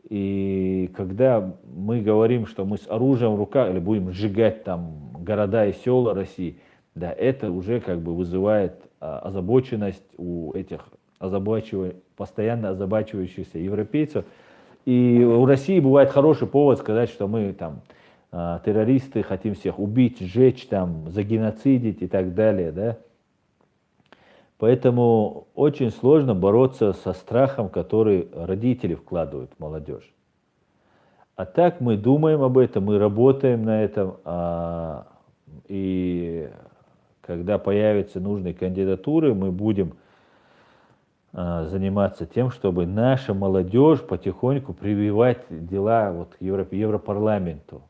И когда мы говорим, что мы с оружием в руках или будем сжигать там города и села России, да, это уже как бы вызывает озабоченность у этих постоянно озабачивающихся европейцев. И у России бывает хороший повод сказать, что мы там террористы, хотим всех убить, сжечь, там, загеноцидить и так далее, да. Поэтому очень сложно бороться со страхом, который родители вкладывают в молодежь. А так мы думаем об этом, мы работаем на этом, и когда появятся нужные кандидатуры, мы будем заниматься тем, чтобы наша молодежь потихоньку прививать дела вот к Европарламенту.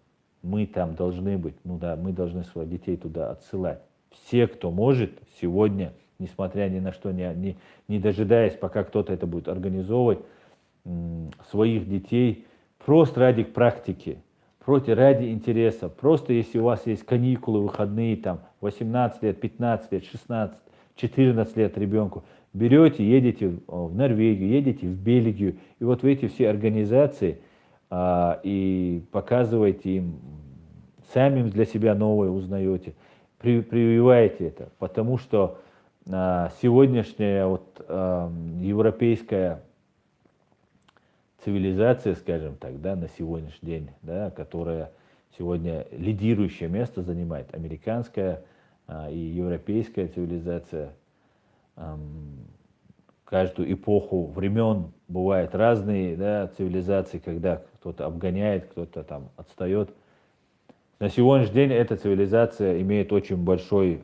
Мы там должны быть, ну да, мы должны своих детей туда отсылать. Все, кто может, сегодня, несмотря ни на что, не дожидаясь, пока кто-то это будет организовывать, своих детей просто ради практики, просто ради интереса. Просто если у вас есть каникулы, выходные, там 18 лет, 15 лет, 16, 14 лет ребенку, берете, едете в Норвегию, едете в Бельгию, и вот в эти все организации и показываете им, сами для себя новое узнаете, прививаете это, потому что сегодняшняя вот европейская цивилизация, скажем так, да, на сегодняшний день, да, которая сегодня лидирующее место занимает американская и европейская цивилизация. Каждую эпоху времен бывают разные, да, цивилизации, когда кто-то обгоняет, кто-то там отстает. На сегодняшний день эта цивилизация имеет очень большой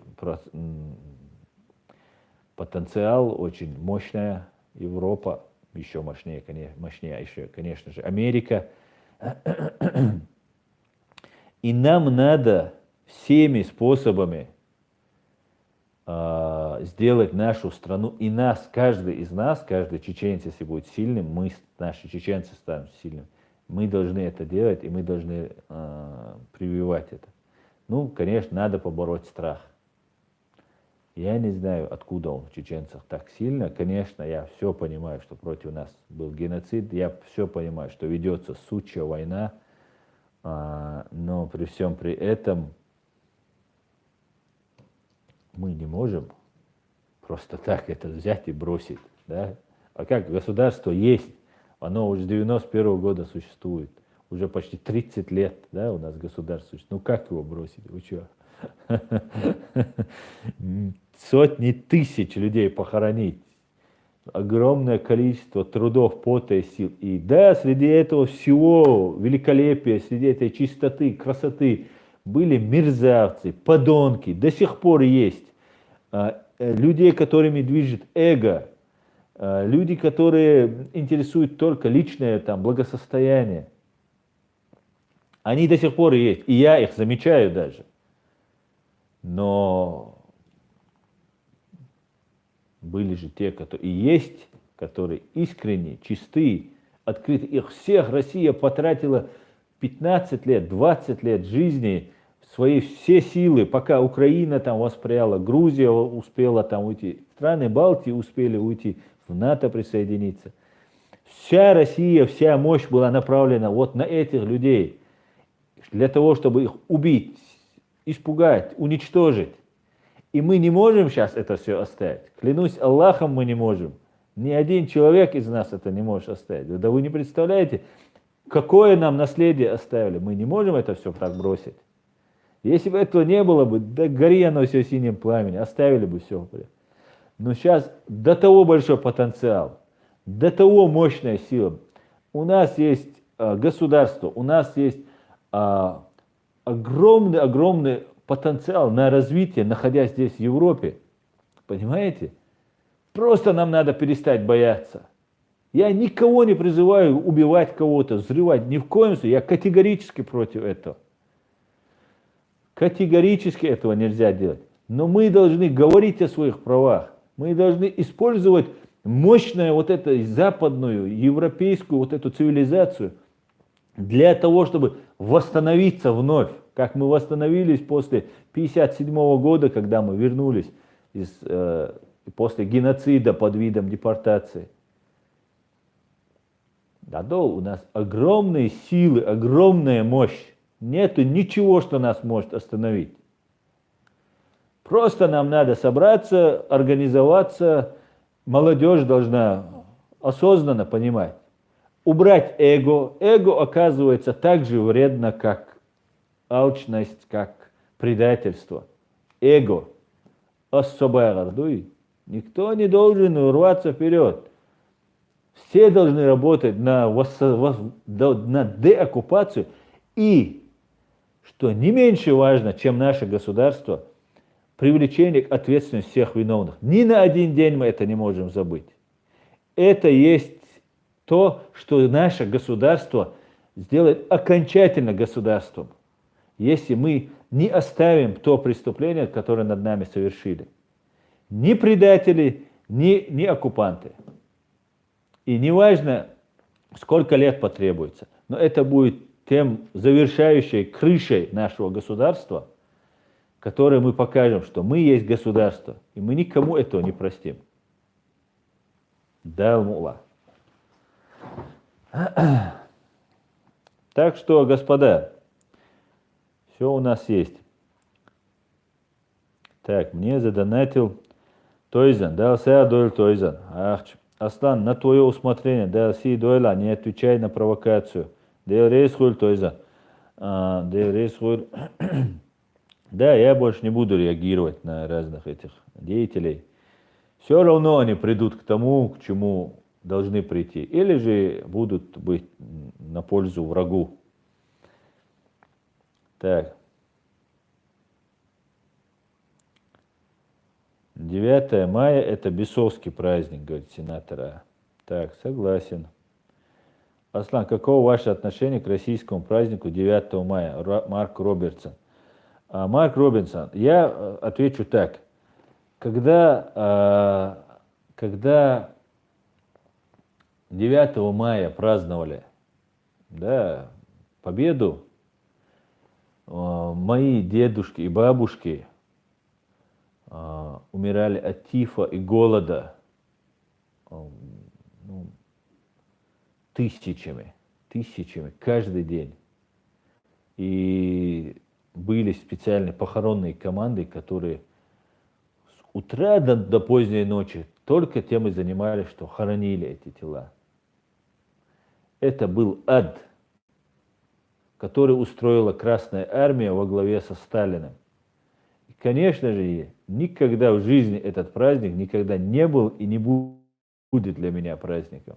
потенциал, очень мощная. Европа еще мощнее, еще, конечно же, Америка. И нам надо всеми способами сделать нашу страну и нас, каждый из нас, каждый чеченец, если будет сильным, наши чеченцы станут сильными. Мы должны это делать, и мы должны прививать это. Ну, конечно, надо побороть страх. Я не знаю, откуда он в чеченцах так сильно. Конечно, я все понимаю, что против нас был геноцид. Я все понимаю, что ведется сучья война. Но при всем при этом мы не можем просто так это взять и бросить. Да? А как государство есть, оно уже с 91 года существует. Уже почти 30 лет, да, у нас государство существует. Ну как его бросить? Вы что? Сотни тысяч людей похоронить. Огромное количество трудов, пота и сил. И да, среди этого всего великолепия, среди этой чистоты, красоты были мерзавцы, подонки, до сих пор есть. Людей, которыми движет эго, люди, которые интересуют только личное там, благосостояние. Они до сих пор есть, и я их замечаю даже. Но были же те, которые и есть, которые искренне, чистые, открыты. Их всех Россия потратила 15 лет, 20 лет жизни, свои все силы, пока Украина там воспряла, Грузия успела там уйти, страны Балтии успели уйти, в НАТО присоединиться. Вся Россия, вся мощь была направлена вот на этих людей, для того, чтобы их убить, испугать, уничтожить. И мы не можем сейчас это все оставить. Клянусь Аллахом, мы не можем. Ни один человек из нас это не может оставить. Да вы не представляете, какое нам наследие оставили. Мы не можем это все так бросить. Если бы этого не было бы, да гори оно все синим пламенем, оставили бы все. Но сейчас до того большой потенциал, до того мощная сила. У нас есть государство, у нас есть огромный потенциал на развитие, находясь здесь в Европе. Понимаете? Просто нам надо перестать бояться. Я никого не призываю убивать кого-то, взрывать. Ни в коем случае. Я категорически против этого. Категорически этого нельзя делать. Но мы должны говорить о своих правах. Мы должны использовать мощную вот эту западную, европейскую вот эту цивилизацию для того, чтобы восстановиться вновь. Как мы восстановились после 1957 года, когда мы вернулись после геноцида под видом депортации. У нас огромные силы, огромная мощь. Нету ничего, что нас может остановить. Просто нам надо собраться, организоваться. Молодежь должна осознанно понимать. Убрать эго. Эго оказывается так же вредно, как алчность, как предательство. Эго. Особая гордуй. Никто не должен рваться вперед. Все должны работать на деоккупацию. И, что не меньше важно, чем наше государство, привлечение к ответственности всех виновных. Ни на один день мы это не можем забыть. Это есть то, что наше государство сделает окончательно государством, если мы не оставим то преступление, которое над нами совершили. Ни предатели, ни оккупанты. И не важно, сколько лет потребуется, но это будет тем завершающей крышей нашего государства, которой мы покажем, что мы есть государство, и мы никому этого не простим. Да, Аллах. Так что, господа, все у нас есть. Так, мне задонатил Тойзан, дался Дойль Тойзан. Аслан, на твое усмотрение, дался Дойла, не отвечай на провокацию. Дел рейс хуль Тойзан. Да, я больше не буду реагировать на разных этих деятелей. Все равно они придут к тому, к чему должны прийти. Или же будут быть на пользу врагу. Так. 9 мая это бесовский праздник, говорит сенатора. Так, согласен. Аслан, каково ваше отношение к российскому празднику 9 мая? Марк Робертсон. Марк Робинсон, я отвечу так. Когда 9 мая праздновали, да, победу, мои дедушки и бабушки умирали от тифа и голода тысячами, каждый день. И были специальные похоронные команды, которые с утра до поздней ночи только тем и занимались, что хоронили эти тела. Это был ад, который устроила Красная Армия во главе со Сталиным. И, конечно же, никогда в жизни этот праздник никогда не был и не будет для меня праздником.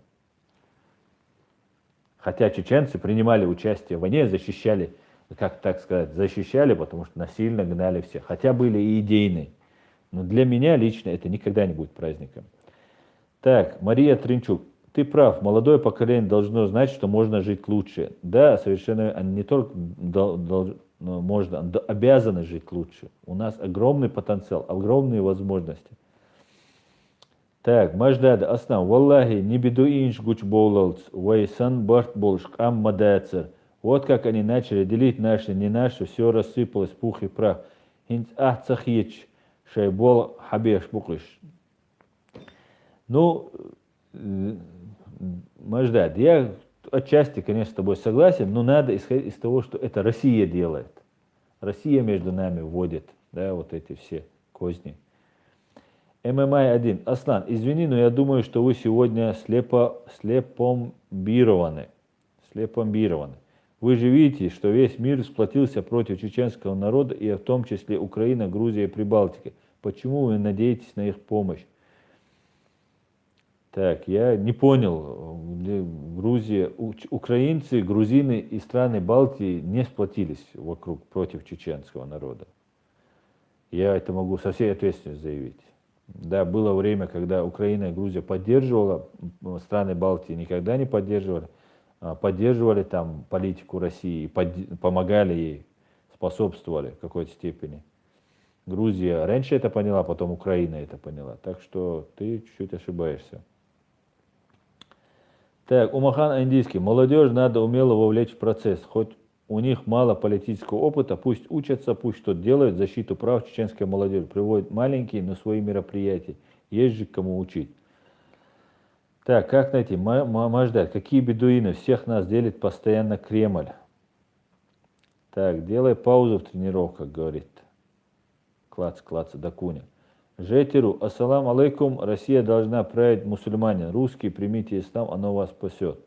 Хотя чеченцы принимали участие в войне, защищали, как так сказать, защищали, потому что насильно гнали всех. Хотя были и идейные. Но для меня лично это никогда не будет праздником. Так, Мария Тринчук. Ты прав, молодое поколение должно знать, что можно жить лучше. Да, совершенно, они не только можно, обязаны жить лучше. У нас огромный потенциал, огромные возможности. Так, Маждада, Аснам, Валлахи, не бедуинш гуч болалц, вайсан барт болшк, аммадацер. Вот как они начали делить наши, не наши, все рассыпалось, пух и прах. Хинц ахцахич, шайбол хабеш букыш. Ну, Маждад, я отчасти, конечно, с тобой согласен, но надо исходить из того, что это Россия делает. Россия между нами вводит, да, вот эти все козни. ММА-1. Аслан, извини, но я думаю, что вы сегодня слепомбированы. Вы же видите, что весь мир сплотился против чеченского народа, и в том числе Украина, Грузия и Прибалтика. Почему вы надеетесь на их помощь? Так, я не понял. Грузия, украинцы, грузины и страны Балтии не сплотились против чеченского народа. Я это могу со всей ответственностью заявить. Да, было время, когда Украина и Грузия поддерживала, страны Балтии никогда не поддерживали, поддерживали там политику России, помогали ей, способствовали в какой-то степени. Грузия раньше это поняла, потом Украина это поняла. Так что ты чуть-чуть ошибаешься. Так, Умахан Индийский. Молодежь надо умело вовлечь в процесс. Хоть у них мало политического опыта, пусть учатся, пусть что-то делают, защиту прав чеченской молодежи. Приводят маленькие, но свои мероприятия. Есть же кому учить. Так, как найти? Маждаль, какие бедуины? Всех нас делит постоянно Кремль. Так, делай паузу в тренировках, говорит. Клац, Дакуня. Жетеру, ассалам алейкум, Россия должна править мусульманин. Русские, примите ислам, оно вас спасет.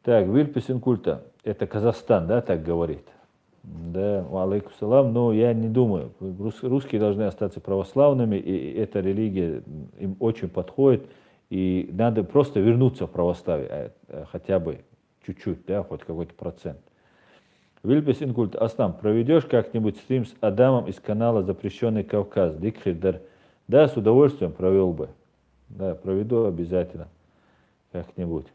Так, Вильпесенкульта, это Казахстан, да, так говорит? Да, алейкум салам, но я не думаю. Русские должны остаться православными, и эта религия им очень подходит, и надо просто вернуться в православие, хотя бы чуть-чуть, да, хоть какой-то процент. Вильпесенкульт, Аслам, проведешь как-нибудь стрим с Адамом из канала «Запрещенный Кавказ», Дикхидар? Да, с удовольствием провел бы. Да, проведу обязательно как-нибудь.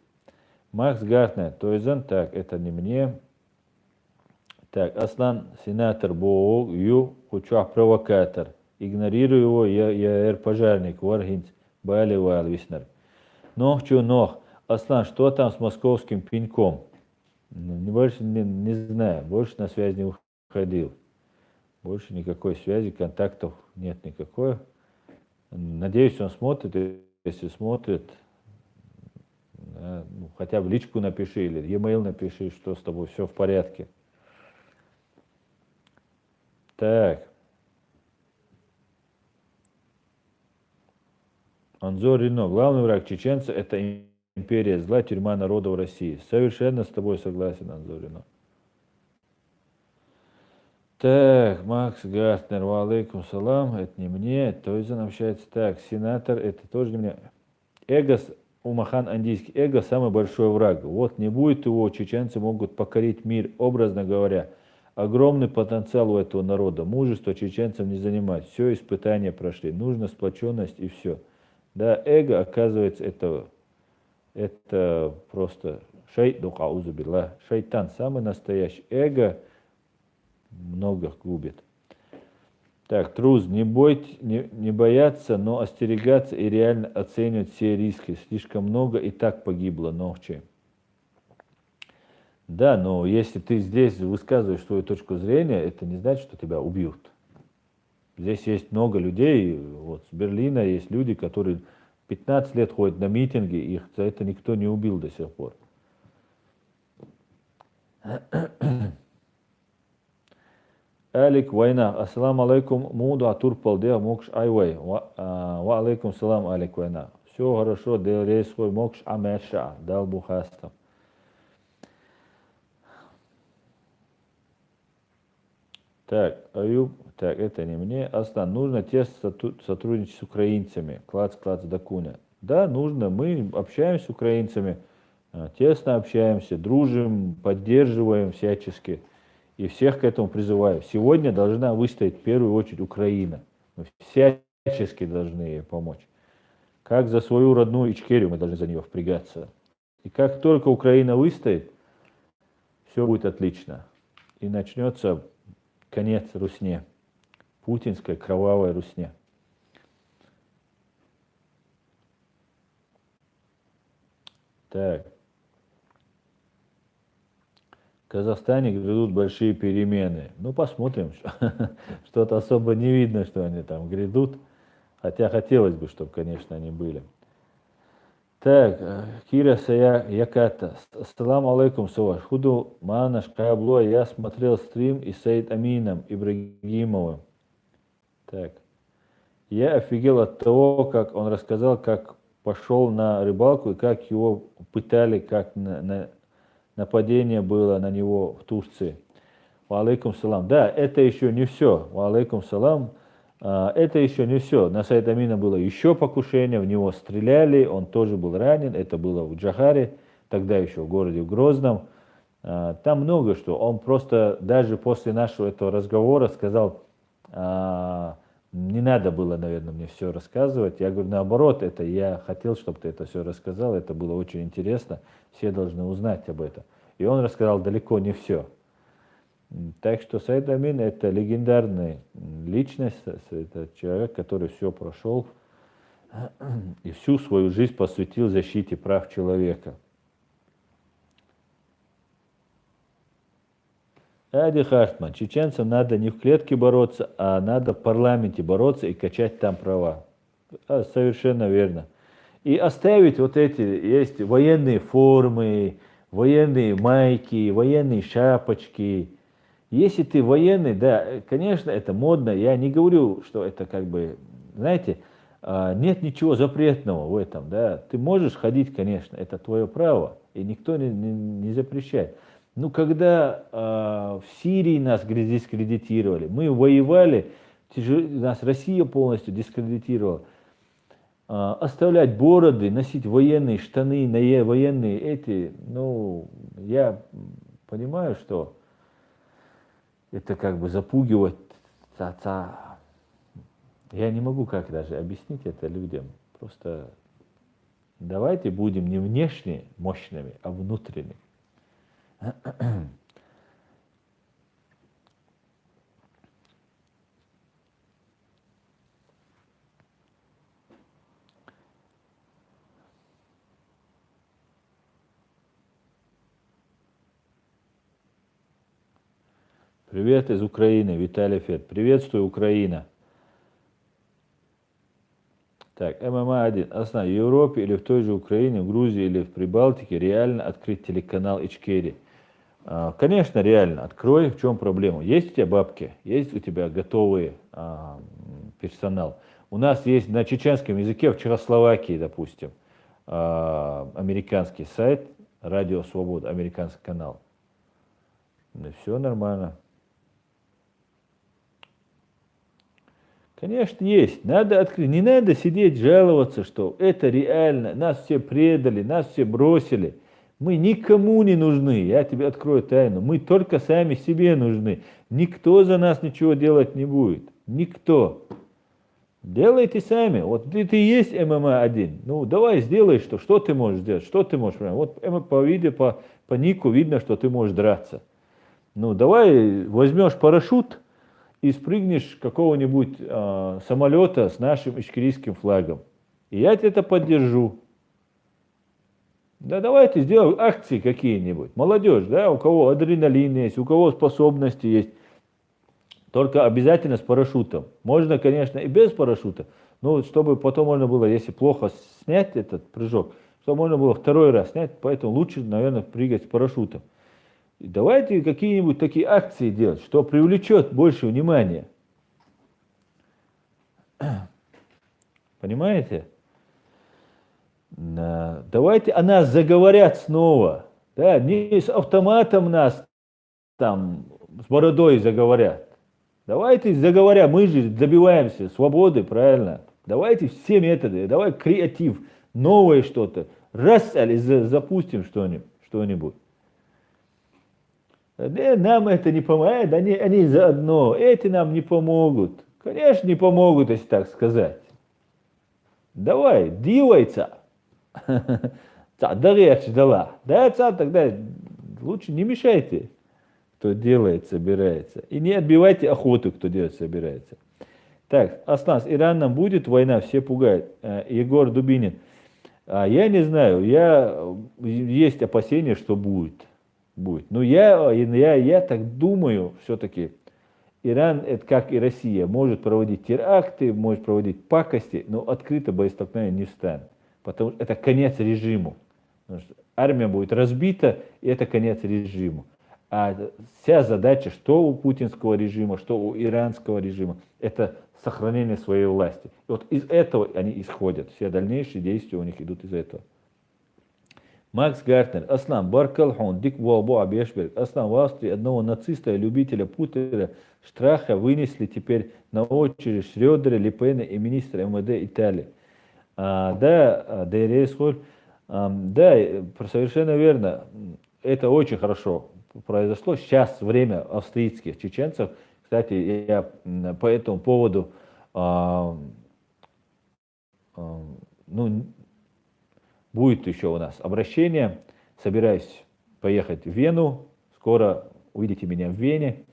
Макс Гартнер, Тойзен, так, это не мне. Так, Аслан, сенатор Боу, Ю, Кучах, провокатор. Игнорирую его, я пожарник, Варгинц, Бали Вайл, Виснер. Нох, Аслан, что там с московским пеньком? Больше не знаю, больше на связь не выходил. Больше никакой связи, контактов нет никакой. Надеюсь, он смотрит, если смотрит, ну, хотя бы личку напиши или e-mail напиши, что с тобой все в порядке. Так. Анзор Рено. Главный враг чеченца — это империя зла, тюрьма народа в России. Совершенно с тобой согласен, Анзор Рено. Так, Макс Гартнер, валейкум салам, это не мне, это Тойзен общается. Так, сенатор, это тоже не мне. Эго, Умахан Андийский, эго самый большой враг. Вот не будет его, чеченцы могут покорить мир, образно говоря. Огромный потенциал у этого народа. Мужество чеченцам не занимать. Все испытания прошли. Нужна сплоченность и все. Да, эго, оказывается, это просто шайтан, самый настоящий. Эго много губит. Так, Труз, не бояться, но остерегаться и реально оценивать все риски. Слишком много и так погибло ночи. Да, но если ты здесь высказываешь свою точку зрения, это не значит, что тебя убьют. Здесь есть много людей, вот с Берлина есть люди, которые 15 лет ходят на митинги, их за это никто не убил до сих пор. Алик война. Ассаламу алейкум. Муду атур палде мокш айвай. Ва алейкум салам алик война. Все хорошо, дел рейс хой мокш амеша. Дал бухастам. Так, Аюб, так, это не мне. Астан, нужно тесно сотрудничать с украинцами. Клац, клац, дакуня. Да, нужно. Мы общаемся с украинцами, тесно общаемся, дружим, поддерживаем всячески. И всех к этому призываю. Сегодня должна выстоять в первую очередь Украина. Мы всячески должны ей помочь. Как за свою родную Ичкерию мы должны за нее впрягаться. И как только Украина выстоит, все будет отлично. И начнется конец Русне. Путинской кровавой Русне. Так. В Казахстане грядут большие перемены. Ну, посмотрим. Что-то особо не видно, что они там грядут. Хотя хотелось бы, чтобы, конечно, они были. Так, Кира Сая Яката. Ассаламу алейкум, Саваш. Худу Манаш Кабло. Я смотрел стрим и Саид Амином Ибрагимовым. Так. Я офигел от того, как он рассказал, как пошел на рыбалку и как его пытали, как нападение было на него в Турции. Ва алейкум салам. Да, это еще не все. Ва алейкум салам. Это еще не все. На Саид Амина было еще покушение, в него стреляли, он тоже был ранен. Это было в Джахаре, тогда еще в городе Грозном. Там много что. Он просто даже после нашего этого разговора сказал, не надо было, наверное, мне все рассказывать. Я говорю, наоборот, это я хотел, чтобы ты это все рассказал. Это было очень интересно. Все должны узнать об этом. И он рассказал далеко не все. Так что Саид Амин это легендарная личность, это человек, который все прошел и всю свою жизнь посвятил защите прав человека. Ади Хартман, чеченцам надо не в клетке бороться, а надо в парламенте бороться и качать там права. Совершенно верно. И оставить вот эти, есть военные формы, военные майки, военные шапочки. Если ты военный, да, конечно, это модно. Я не говорю, что это как бы, знаете, нет ничего запретного в этом, да. Ты можешь ходить, конечно, это твое право, и никто не запрещает. Но когда в Сирии нас дискредитировали, мы воевали, нас Россия полностью дискредитировала, оставлять бороды, носить военные штаны, военные эти, ну, я понимаю, что это как бы запугивать. Я не могу как даже объяснить это людям. Просто давайте будем не внешне мощными, а внутренне. Привет из Украины, Виталий Фет. Приветствую, Украина. Так, ММА-1. Основа в Европе или в той же Украине, в Грузии или в Прибалтике реально открыть телеканал Ичкерия? Конечно, реально. Открой. В чем проблема? Есть у тебя бабки? Есть у тебя готовый персонал? У нас есть на чеченском языке в Чехословакии, допустим, американский сайт Радио Свобода, американский канал. Все нормально. Конечно, есть. Надо открыть. Не надо сидеть, жаловаться, что это реально. Нас все предали, нас все бросили. Мы никому не нужны. Я тебе открою тайну. Мы только сами себе нужны. Никто за нас ничего делать не будет. Никто. Делайте сами. Вот ты есть ММА-1. Ну, давай сделай что. Что ты можешь сделать? Что ты можешь? Вот по видео, по нику видно, что ты можешь драться. Ну, давай возьмешь парашют и спрыгнешь какого-нибудь самолета с нашим ичкерийским флагом. И я тебя это поддержу. Да давайте сделаем акции какие-нибудь. Молодежь, да, у кого адреналин есть, у кого способности есть. Только обязательно с парашютом. Можно, конечно, и без парашюта, но чтобы потом можно было, если плохо снять этот прыжок, чтобы можно было второй раз снять, поэтому лучше, наверное, прыгать с парашютом. И давайте какие-нибудь такие акции делать, что привлечет больше внимания. Понимаете? Давайте о нас заговорят снова. Да, не с автоматом нас там с бородой заговорят. Давайте заговоря, мы же добиваемся свободы, правильно? Давайте все методы, давай креатив, новое что-то. Раз, запустим что-нибудь. Да, нам это не помогает, они заодно, эти нам не помогут. Конечно, не помогут, если так сказать. Давай, делается. Да, тогда лучше не мешайте, кто делает, собирается. И не отбивайте охоту, кто делает, собирается. Так, Аслан, с Ираном будет война, все пугают. Егор Дубинин. Я не знаю, есть опасения, что будет. Но я так думаю, все-таки Иран, это как и Россия, может проводить теракты, может проводить пакости, но открыто боестолкновение не встанет. Потому что это конец режиму. Армия будет разбита, и это конец режиму. А вся задача, что у путинского режима, что у иранского режима, это сохранение своей власти. И вот из этого они исходят. Все дальнейшие действия у них идут из этого. Макс Гартнер. Аслан, Баркалхон, Дик Буалбо Абешберг. Аслан, в Австрии одного нациста и любителя Путина Штраха вынесли теперь на очередь Шрёдера, Липена и министра МВД Италии. Да, совершенно верно. Это очень хорошо произошло. Сейчас время австрийских чеченцев. Кстати, я по этому поводу будет еще у нас обращение. Собираюсь поехать в Вену. Скоро увидите меня в Вене.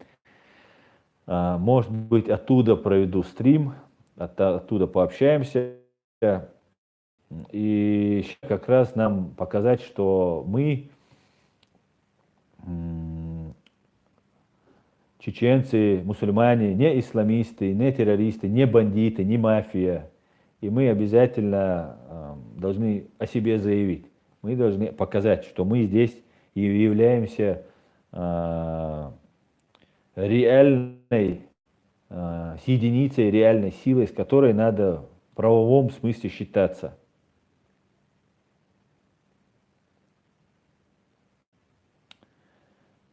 Может быть, оттуда проведу стрим, оттуда пообщаемся. И как раз нам показать, что мы, чеченцы, мусульмане, не исламисты, не террористы, не бандиты, не мафия. И мы обязательно должны о себе заявить. Мы должны показать, что мы здесь и являемся реальной единицей, реальной силой, с которой надо в правовом смысле считаться.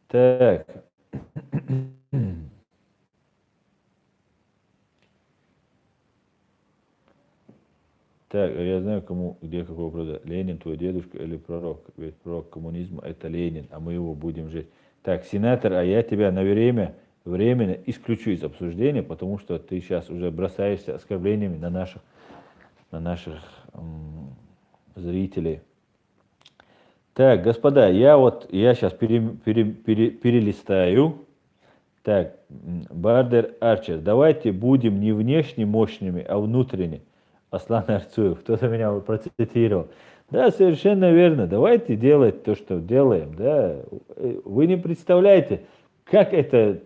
Так. Так, я знаю, кому, где, какого правда. Ленин твой дедушка или пророк? Ведь пророк коммунизма это Ленин, а мы его будем жить. Так, сенатор, а я тебя временно исключу из обсуждения, потому что ты сейчас уже бросаешься оскорблениями на наших зрителей. Так, господа, я сейчас перелистаю. Так, Бардер Арчер, давайте будем не внешне мощными, а внутренне. Аслан Арцуев, кто-то меня процитировал. Да, совершенно верно. Давайте делать то, что делаем. Да. Вы не представляете, как это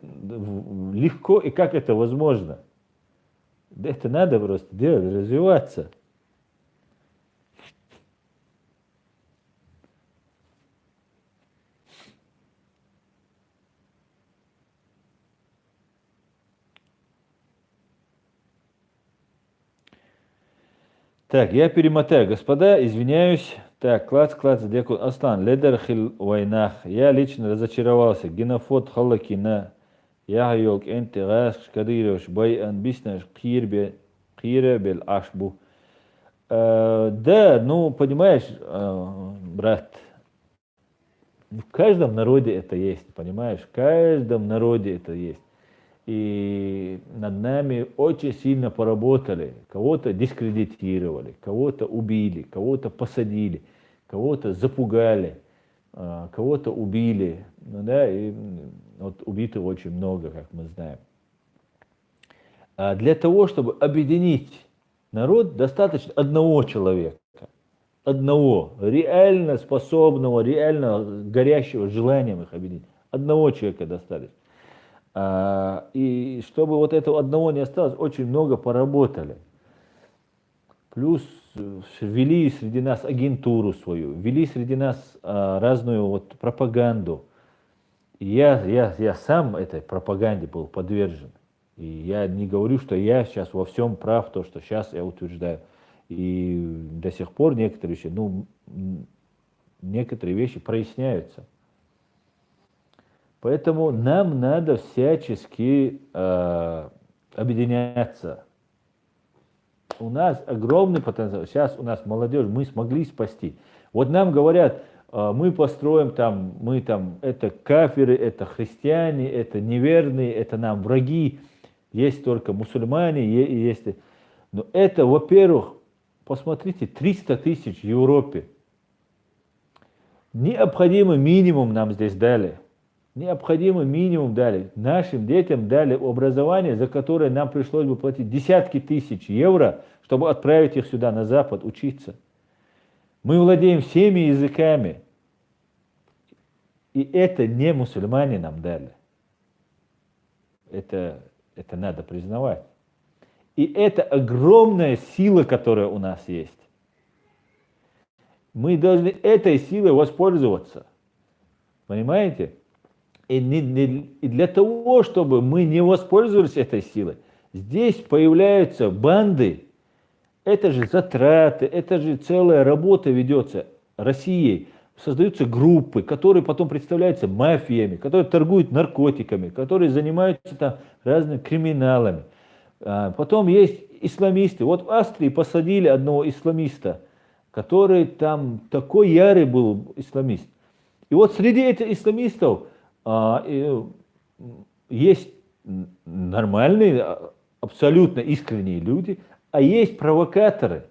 легко и как это возможно. Да это надо просто делать, развиваться. Так, я перемотаю, господа, извиняюсь. Так, клац, декун. Аслан, ледер хил войнах. Я лично разочаровался. Генофот халаки на Я yok энти гаш кадырович бай анбиснаш кире бел ашбу. Да, ну, понимаешь, брат, в каждом народе это есть, понимаешь? В каждом народе это есть. И над нами очень сильно поработали. Кого-то дискредитировали, кого-то убили, кого-то посадили, кого-то запугали, кого-то убили. Ну, да, и вот убитых очень много, как мы знаем. А для того, чтобы объединить народ, достаточно одного человека. Одного, реально способного, реально горящего желанием их объединить. Одного человека достаточно. И чтобы вот этого одного не осталось, очень много поработали. Плюс ввели среди нас агентуру свою, ввели среди нас разную вот пропаганду. И я сам этой пропаганде был подвержен. И я не говорю, что я сейчас во всем прав, то, что сейчас я утверждаю. И до сих пор некоторые вещи проясняются. Поэтому нам надо всячески объединяться. У нас огромный потенциал. Сейчас у нас молодежь, мы смогли спасти. Вот нам говорят, мы построим там, это кафиры, это христиане, это неверные, это нам враги. Есть только мусульмане, есть. Но это, во-первых, посмотрите, 300 тысяч в Европе. Необходимый минимум нам здесь дали. Необходимый минимум дали. Нашим детям дали образование, за которое нам пришлось бы платить десятки тысяч евро, чтобы отправить их сюда, на Запад, учиться. Мы владеем всеми языками. И это не мусульмане нам дали. Это надо признавать. И это огромная сила, которая у нас есть. Мы должны этой силой воспользоваться. Понимаете? И для того, чтобы мы не воспользовались этой силой, здесь появляются банды. Это же затраты, это же целая работа ведется Россией. Создаются группы, которые потом представляются мафиями, которые торгуют наркотиками, которые занимаются там разными криминалами. Потом есть исламисты. Вот в Австрии посадили одного исламиста, который там такой ярый был исламист. И вот среди этих исламистов есть нормальные, абсолютно искренние люди, а есть провокаторы,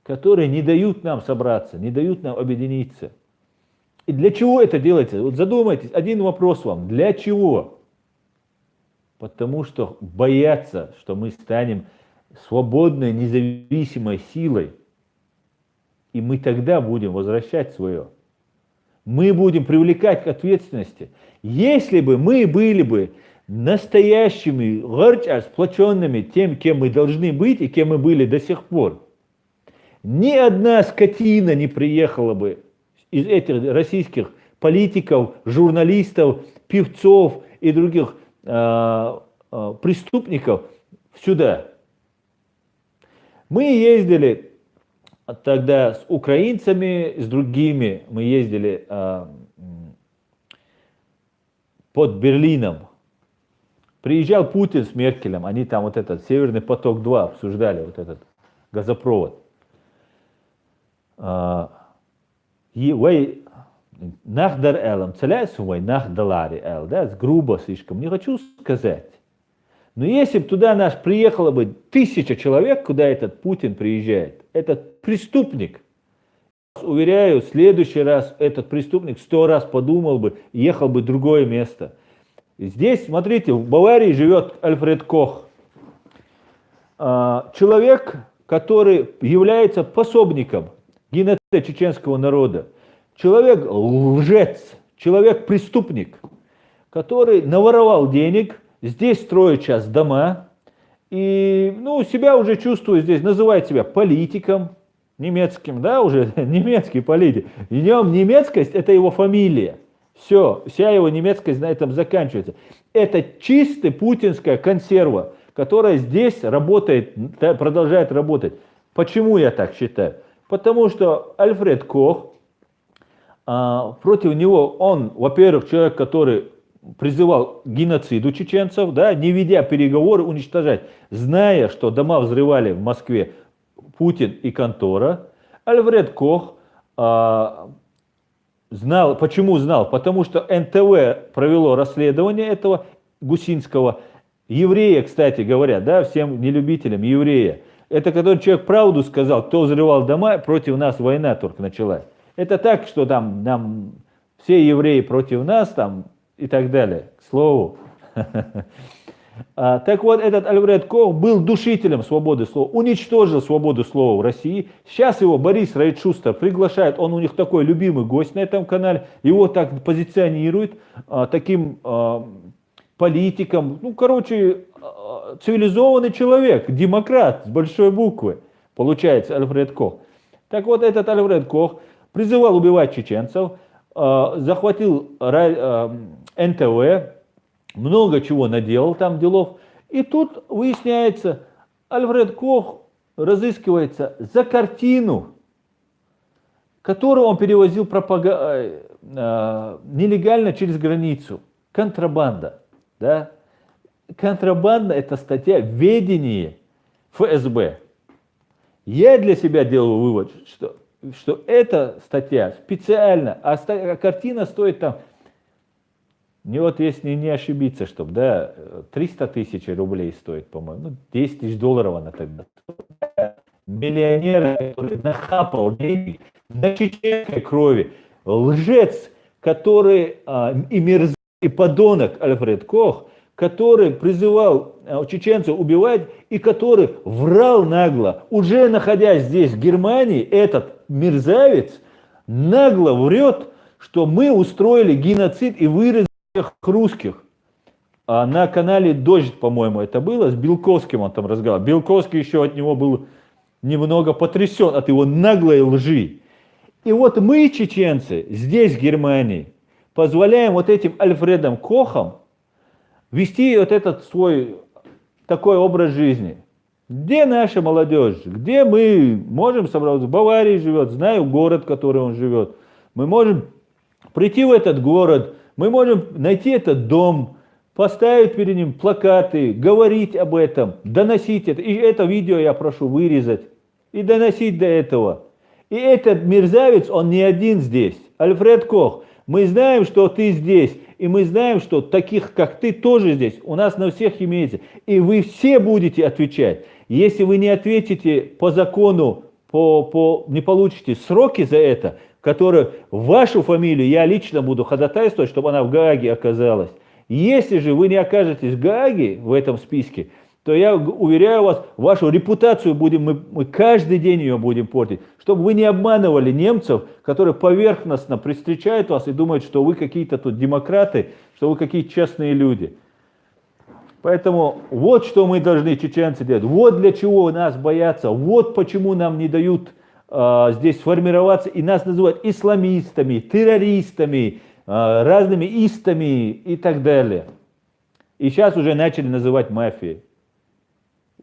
которые не дают нам собраться, не дают нам объединиться. И для чего это делается? Вот задумайтесь, один вопрос вам. Для чего? Потому что боятся, что мы станем свободной, независимой силой. И мы тогда будем возвращать свое. Мы будем привлекать к ответственности. Если бы мы были бы настоящими, сплоченными тем, кем мы должны быть и кем мы были до сих пор, ни одна скотина не приехала бы из этих российских политиков, журналистов, певцов и других преступников сюда. Мы ездили тогда с украинцами, с другими, мы ездили под Берлином. Приезжал Путин с Меркелем, они там вот этот Северный поток-2 обсуждали, вот этот газопровод. Нахдар элам, целясувай, нахдалари эл, да, грубо слишком, не хочу сказать. Но если бы туда приехало бы 1000 человек, куда этот Путин приезжает, этот преступник, уверяю, в следующий раз этот преступник 100 раз подумал бы, ехал бы в другое место. Здесь, смотрите, в Баварии живет Альфред Кох. Человек, который является пособником геноцида чеченского народа. Человек лжец, человек преступник, который наворовал денег, здесь строит сейчас дома, и себя уже чувствует здесь, называет себя политиком немецким, да, уже немецкий политик. В нем немецкость – это его фамилия. Все, вся его немецкость на этом заканчивается. Это чистая путинская консерва, которая здесь работает, продолжает работать. Почему я так считаю? Потому что Альфред Кох, против него он, во-первых, человек, который призывал к геноциду чеченцев, да, не ведя переговоры, уничтожать, зная, что дома взрывали в Москве Путин и контора. Альфред Кох знал, почему знал? Потому что НТВ провело расследование этого Гусинского. Еврея, кстати говоря, да, всем нелюбителям еврея. Это который человек правду сказал, кто взрывал дома, против нас война только началась. Это так, что там нам все евреи против нас там и так далее, к слову. Так вот, этот Альфред Кох был душителем свободы слова, уничтожил свободу слова в России. Сейчас его Борис Райчустер приглашает, он у них такой любимый гость на этом канале, его так позиционирует таким политиком, ну, короче, цивилизованный человек, демократ с большой буквы, получается, Альфред Кох. Так вот, этот Альфред Кох призывал убивать чеченцев, захватил НТВ, много чего наделал там делов. И тут выясняется, Альфред Кох разыскивается за картину, которую он перевозил нелегально через границу. Контрабанда. Да? Контрабанда – это статья «Ведение ФСБ». Я для себя делаю вывод, что эта статья специально, а картина стоит там, не вот если не ошибиться, чтобы, да, 300 тысяч рублей стоит, по-моему, ну, 10 тысяч долларов она тогда. Миллионер, который нахапал деньги на чеченской крови, лжец, который и мерзавец, и подонок Альфред Кох, который призывал чеченцев убивать и который врал нагло, уже находясь здесь, в Германии, этот мерзавец нагло врет, что мы устроили геноцид и вырезали всех русских. А на канале «Дождь», по-моему, это было, с Белковским он там разговаривал. Белковский еще от него был немного потрясен от его наглой лжи. И вот мы, чеченцы, здесь, в Германии, позволяем вот этим Альфредом Кохам вести вот этот свой такой образ жизни. Где наша молодежь? Где мы можем собраться? В Баварии живет, знаю город, в котором он живет. Мы можем прийти в этот город, мы можем найти этот дом, поставить перед ним плакаты, говорить об этом, доносить это. И это видео я прошу вырезать и доносить до этого. И этот мерзавец, он не один здесь. Альфред Кох, мы знаем, что ты здесь, и мы знаем, что таких, как ты, тоже здесь. У нас на всех имеется. И вы все будете отвечать. Если вы не ответите по закону, не получите сроки за это, которые вашу фамилию я лично буду ходатайствовать, чтобы она в Гааге оказалась. Если же вы не окажетесь в Гааге в этом списке, то я уверяю вас, вашу репутацию мы каждый день ее будем портить, чтобы вы не обманывали немцев, которые поверхностно встречают вас и думают, что вы какие-то тут демократы, что вы какие-то честные люди. Поэтому вот что мы должны, чеченцы, делать. Вот для чего нас боятся, вот почему нам не дают здесь сформироваться, и нас называют исламистами, террористами, разными истами и так далее. И сейчас уже начали называть мафией.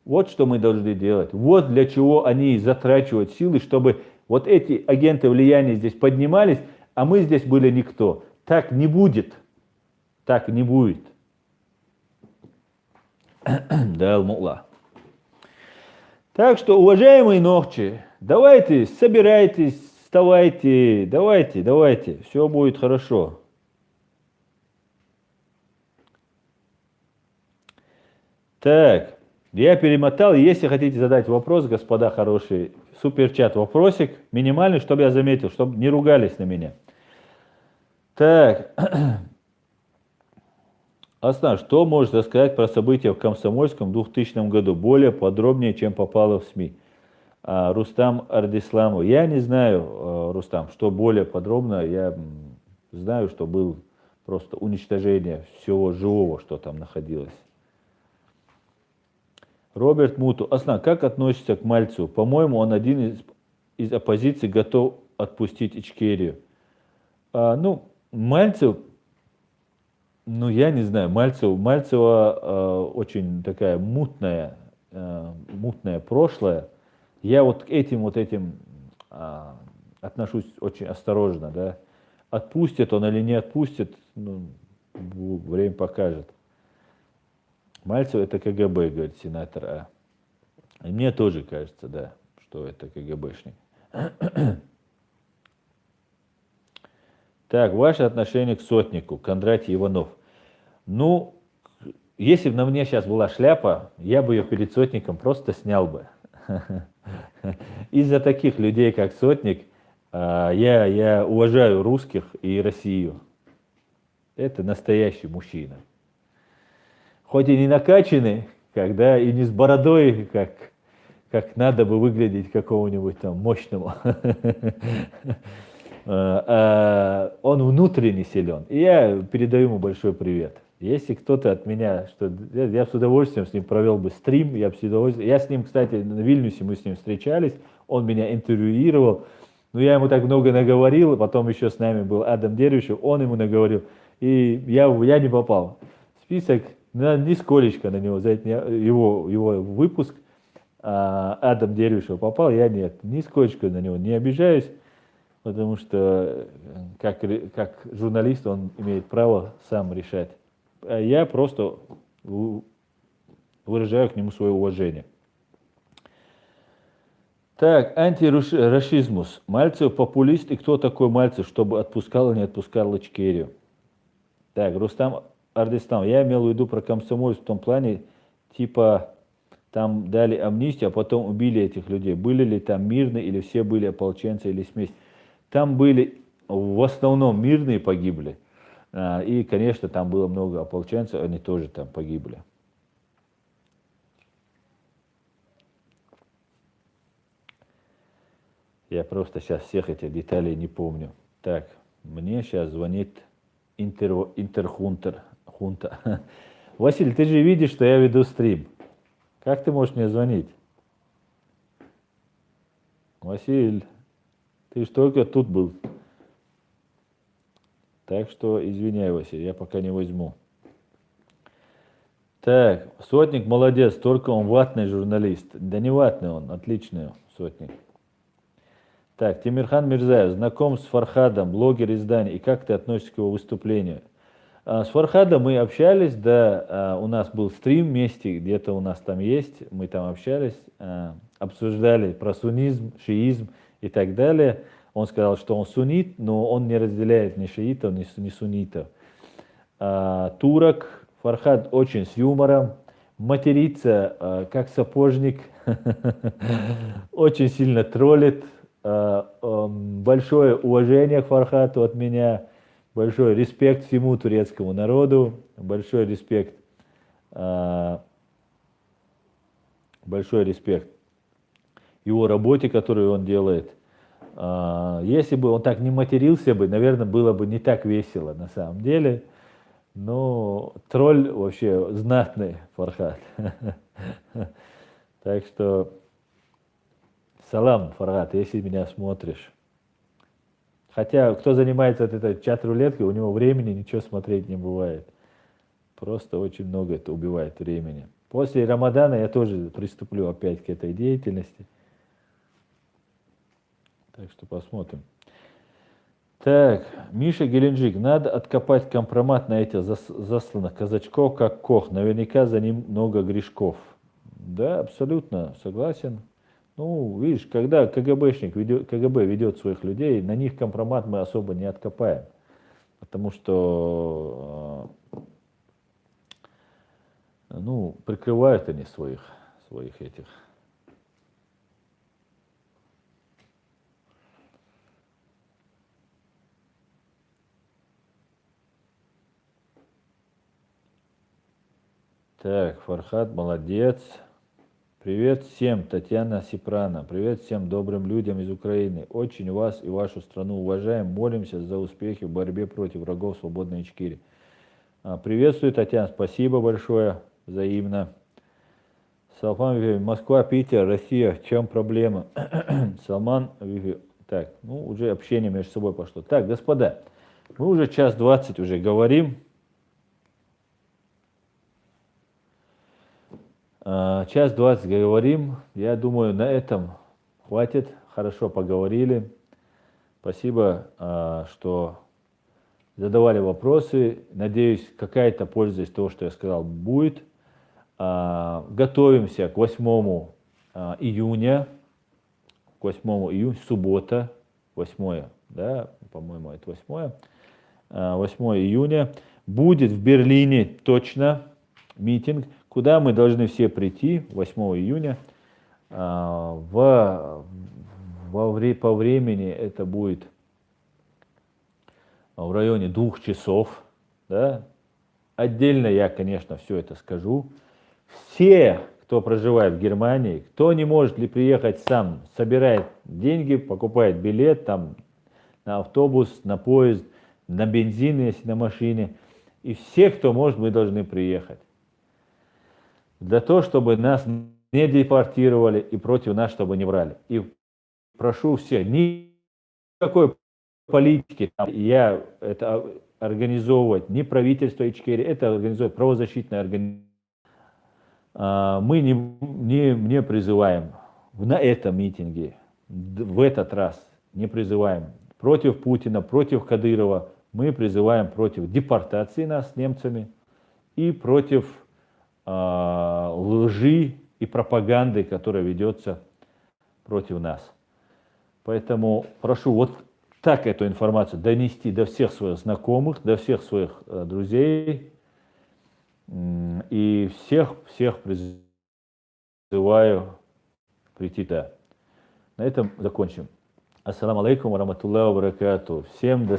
Вот что мы должны делать. Вот для чего они затрачивают силы, чтобы вот эти агенты влияния здесь поднимались, а мы здесь были никто. Так не будет. Так не будет. Да, Алмулла. Так что, уважаемые нохчи, давайте, собирайтесь, вставайте, давайте, все будет хорошо. Так, я перемотал, если хотите задать вопрос, господа хорошие, суперчат, вопросик минимальный, чтобы я заметил, чтобы не ругались на меня. Так, Астан, что можешь сказать про события в Комсомольском в 2000 году, более подробнее, чем попало в СМИ? Рустам Ардисламов. Я не знаю, Рустам, что более подробно. Я знаю, что было просто уничтожение всего живого, что там находилось. Роберт Муту. Астан, как относишься к Мальцеву? По-моему, он один из оппозиции готов отпустить Ичкерию. Мальцев, я не знаю, Мальцева очень такая мутное прошлое. Я вот к этим отношусь очень осторожно, да. Отпустит он или не отпустит, время покажет. Мальцев это КГБ, говорит сенатор А. И мне тоже кажется, да, что это КГБшник. Так, ваше отношение к сотнику, Кондратий Иванов. Ну, если бы на мне сейчас была шляпа, я бы ее перед сотником просто снял бы. Из-за таких людей, как сотник, я уважаю русских и Россию. Это настоящий мужчина. Хоть и не накачанный, когда и не с бородой, как надо бы выглядеть какому-нибудь там мощному. Он внутренне силен. И я передаю ему большой привет. Если кто-то от меня, я с удовольствием с ним провел бы стрим, я с ним, кстати, на Вильнюсе мы с ним встречались, он меня интервьюировал, но я ему так много наговорил, потом еще с нами был Адам Дервишев, он ему наговорил, и я не попал в список, нисколечко на него, за его выпуск, Адам Дервишев попал, я нет, нисколечко на него не обижаюсь, потому что как журналист он имеет право сам решать. А я просто выражаю к нему свое уважение. Так, антирашизмус. Мальцев популист, и кто такой Мальцев, чтобы отпускал или не отпускал Ичкерию? Так, Рустам Ардестан. Я имел в виду про комсомольство в том плане, типа там дали амнистию, а потом убили этих людей. Были ли там мирные, или все были ополченцы, или смесь? Там были в основном мирные погибли. И, конечно, там было много ополченцев, они тоже там погибли. Я просто сейчас всех этих деталей не помню. Так, мне сейчас звонит Интерхунта. Василий, ты же видишь, что я веду стрим. Как ты можешь мне звонить? Василий, ты же только тут был. Так что извиняй, Василий, я пока не возьму. Так, Сотник молодец, только он ватный журналист. Да не ватный он, отличный Сотник. Так, Тимирхан Мирзаев, знаком с Фархадом, блогер издания, и как ты относишься к его выступлению? С Фархадом мы общались, да, у нас был стрим вместе, где-то у нас там есть, мы там общались, обсуждали про суннизм, шиизм и так далее. Он сказал, что он суннит, но он не разделяет ни шиитов, ни суннитов. Турок, Фархад очень с юмором, матерится как сапожник, очень сильно троллит. Большое уважение к Фархату от меня, большой респект всему турецкому народу, большой респект его работе, которую он делает. Если бы он так не матерился бы, наверное, было бы не так весело на самом деле. Но тролль вообще знатный Фархат. Так что салам, Фархат, если меня смотришь. Хотя, кто занимается этой чат-рулеткой, у него времени ничего смотреть не бывает. Просто очень много это убивает времени. После Рамадана я тоже приступлю опять к этой деятельности. Так что посмотрим. Так, Миша Геленджик. Надо откопать компромат на этих засланных казачков, как Кох. Наверняка за ним много грешков. Да, абсолютно согласен. Ну, видишь, когда КГБ ведет своих людей, на них компромат мы особо не откопаем. Потому что, ну, прикрывают они своих этих. Так, Фархад, молодец. Привет всем, Татьяна Сипрана. Привет всем добрым людям из Украины. Очень вас и вашу страну уважаем, молимся за успехи в борьбе против врагов свободной Ичкерии. Приветствую, Татьяна, спасибо большое, взаимно. Салман, Москва, Питер, Россия, в чем проблема? Салман, так, ну уже общение между собой пошло. Так, господа, мы уже 1:20 уже говорим. 1:20 говорим. Я думаю, на этом хватит. Хорошо поговорили. Спасибо, что задавали вопросы. Надеюсь, какая-то польза из того, что я сказал, будет. Готовимся к 8 июня. К 8 июня, суббота, 8, да, по-моему, это 8. 8 июня. Будет в Берлине точно митинг, куда мы должны все прийти 8 июня. По времени это будет в районе 2 часов. Да? Отдельно я, конечно, все это скажу. Все, кто проживает в Германии, кто не может ли приехать сам, собирает деньги, покупает билет там, на автобус, на поезд, на бензин, если на машине. И все, кто может, мы должны приехать. Для того, чтобы нас не депортировали и против нас, чтобы не врали. И прошу всех, никакой политики я это организовывать, не правительство Ичкерии, это организует правозащитная организация. Мы не призываем на этом митинге, в этот раз не призываем против Путина, против Кадырова. Мы призываем против депортации нас немцами и против лжи и пропаганды, которая ведется против нас. Поэтому прошу вот так эту информацию донести до всех своих знакомых, до всех своих друзей. И всех призываю прийти туда. На этом закончим. Ассаламу алейкум ва рахматуллахи ва баракатуху. Всем до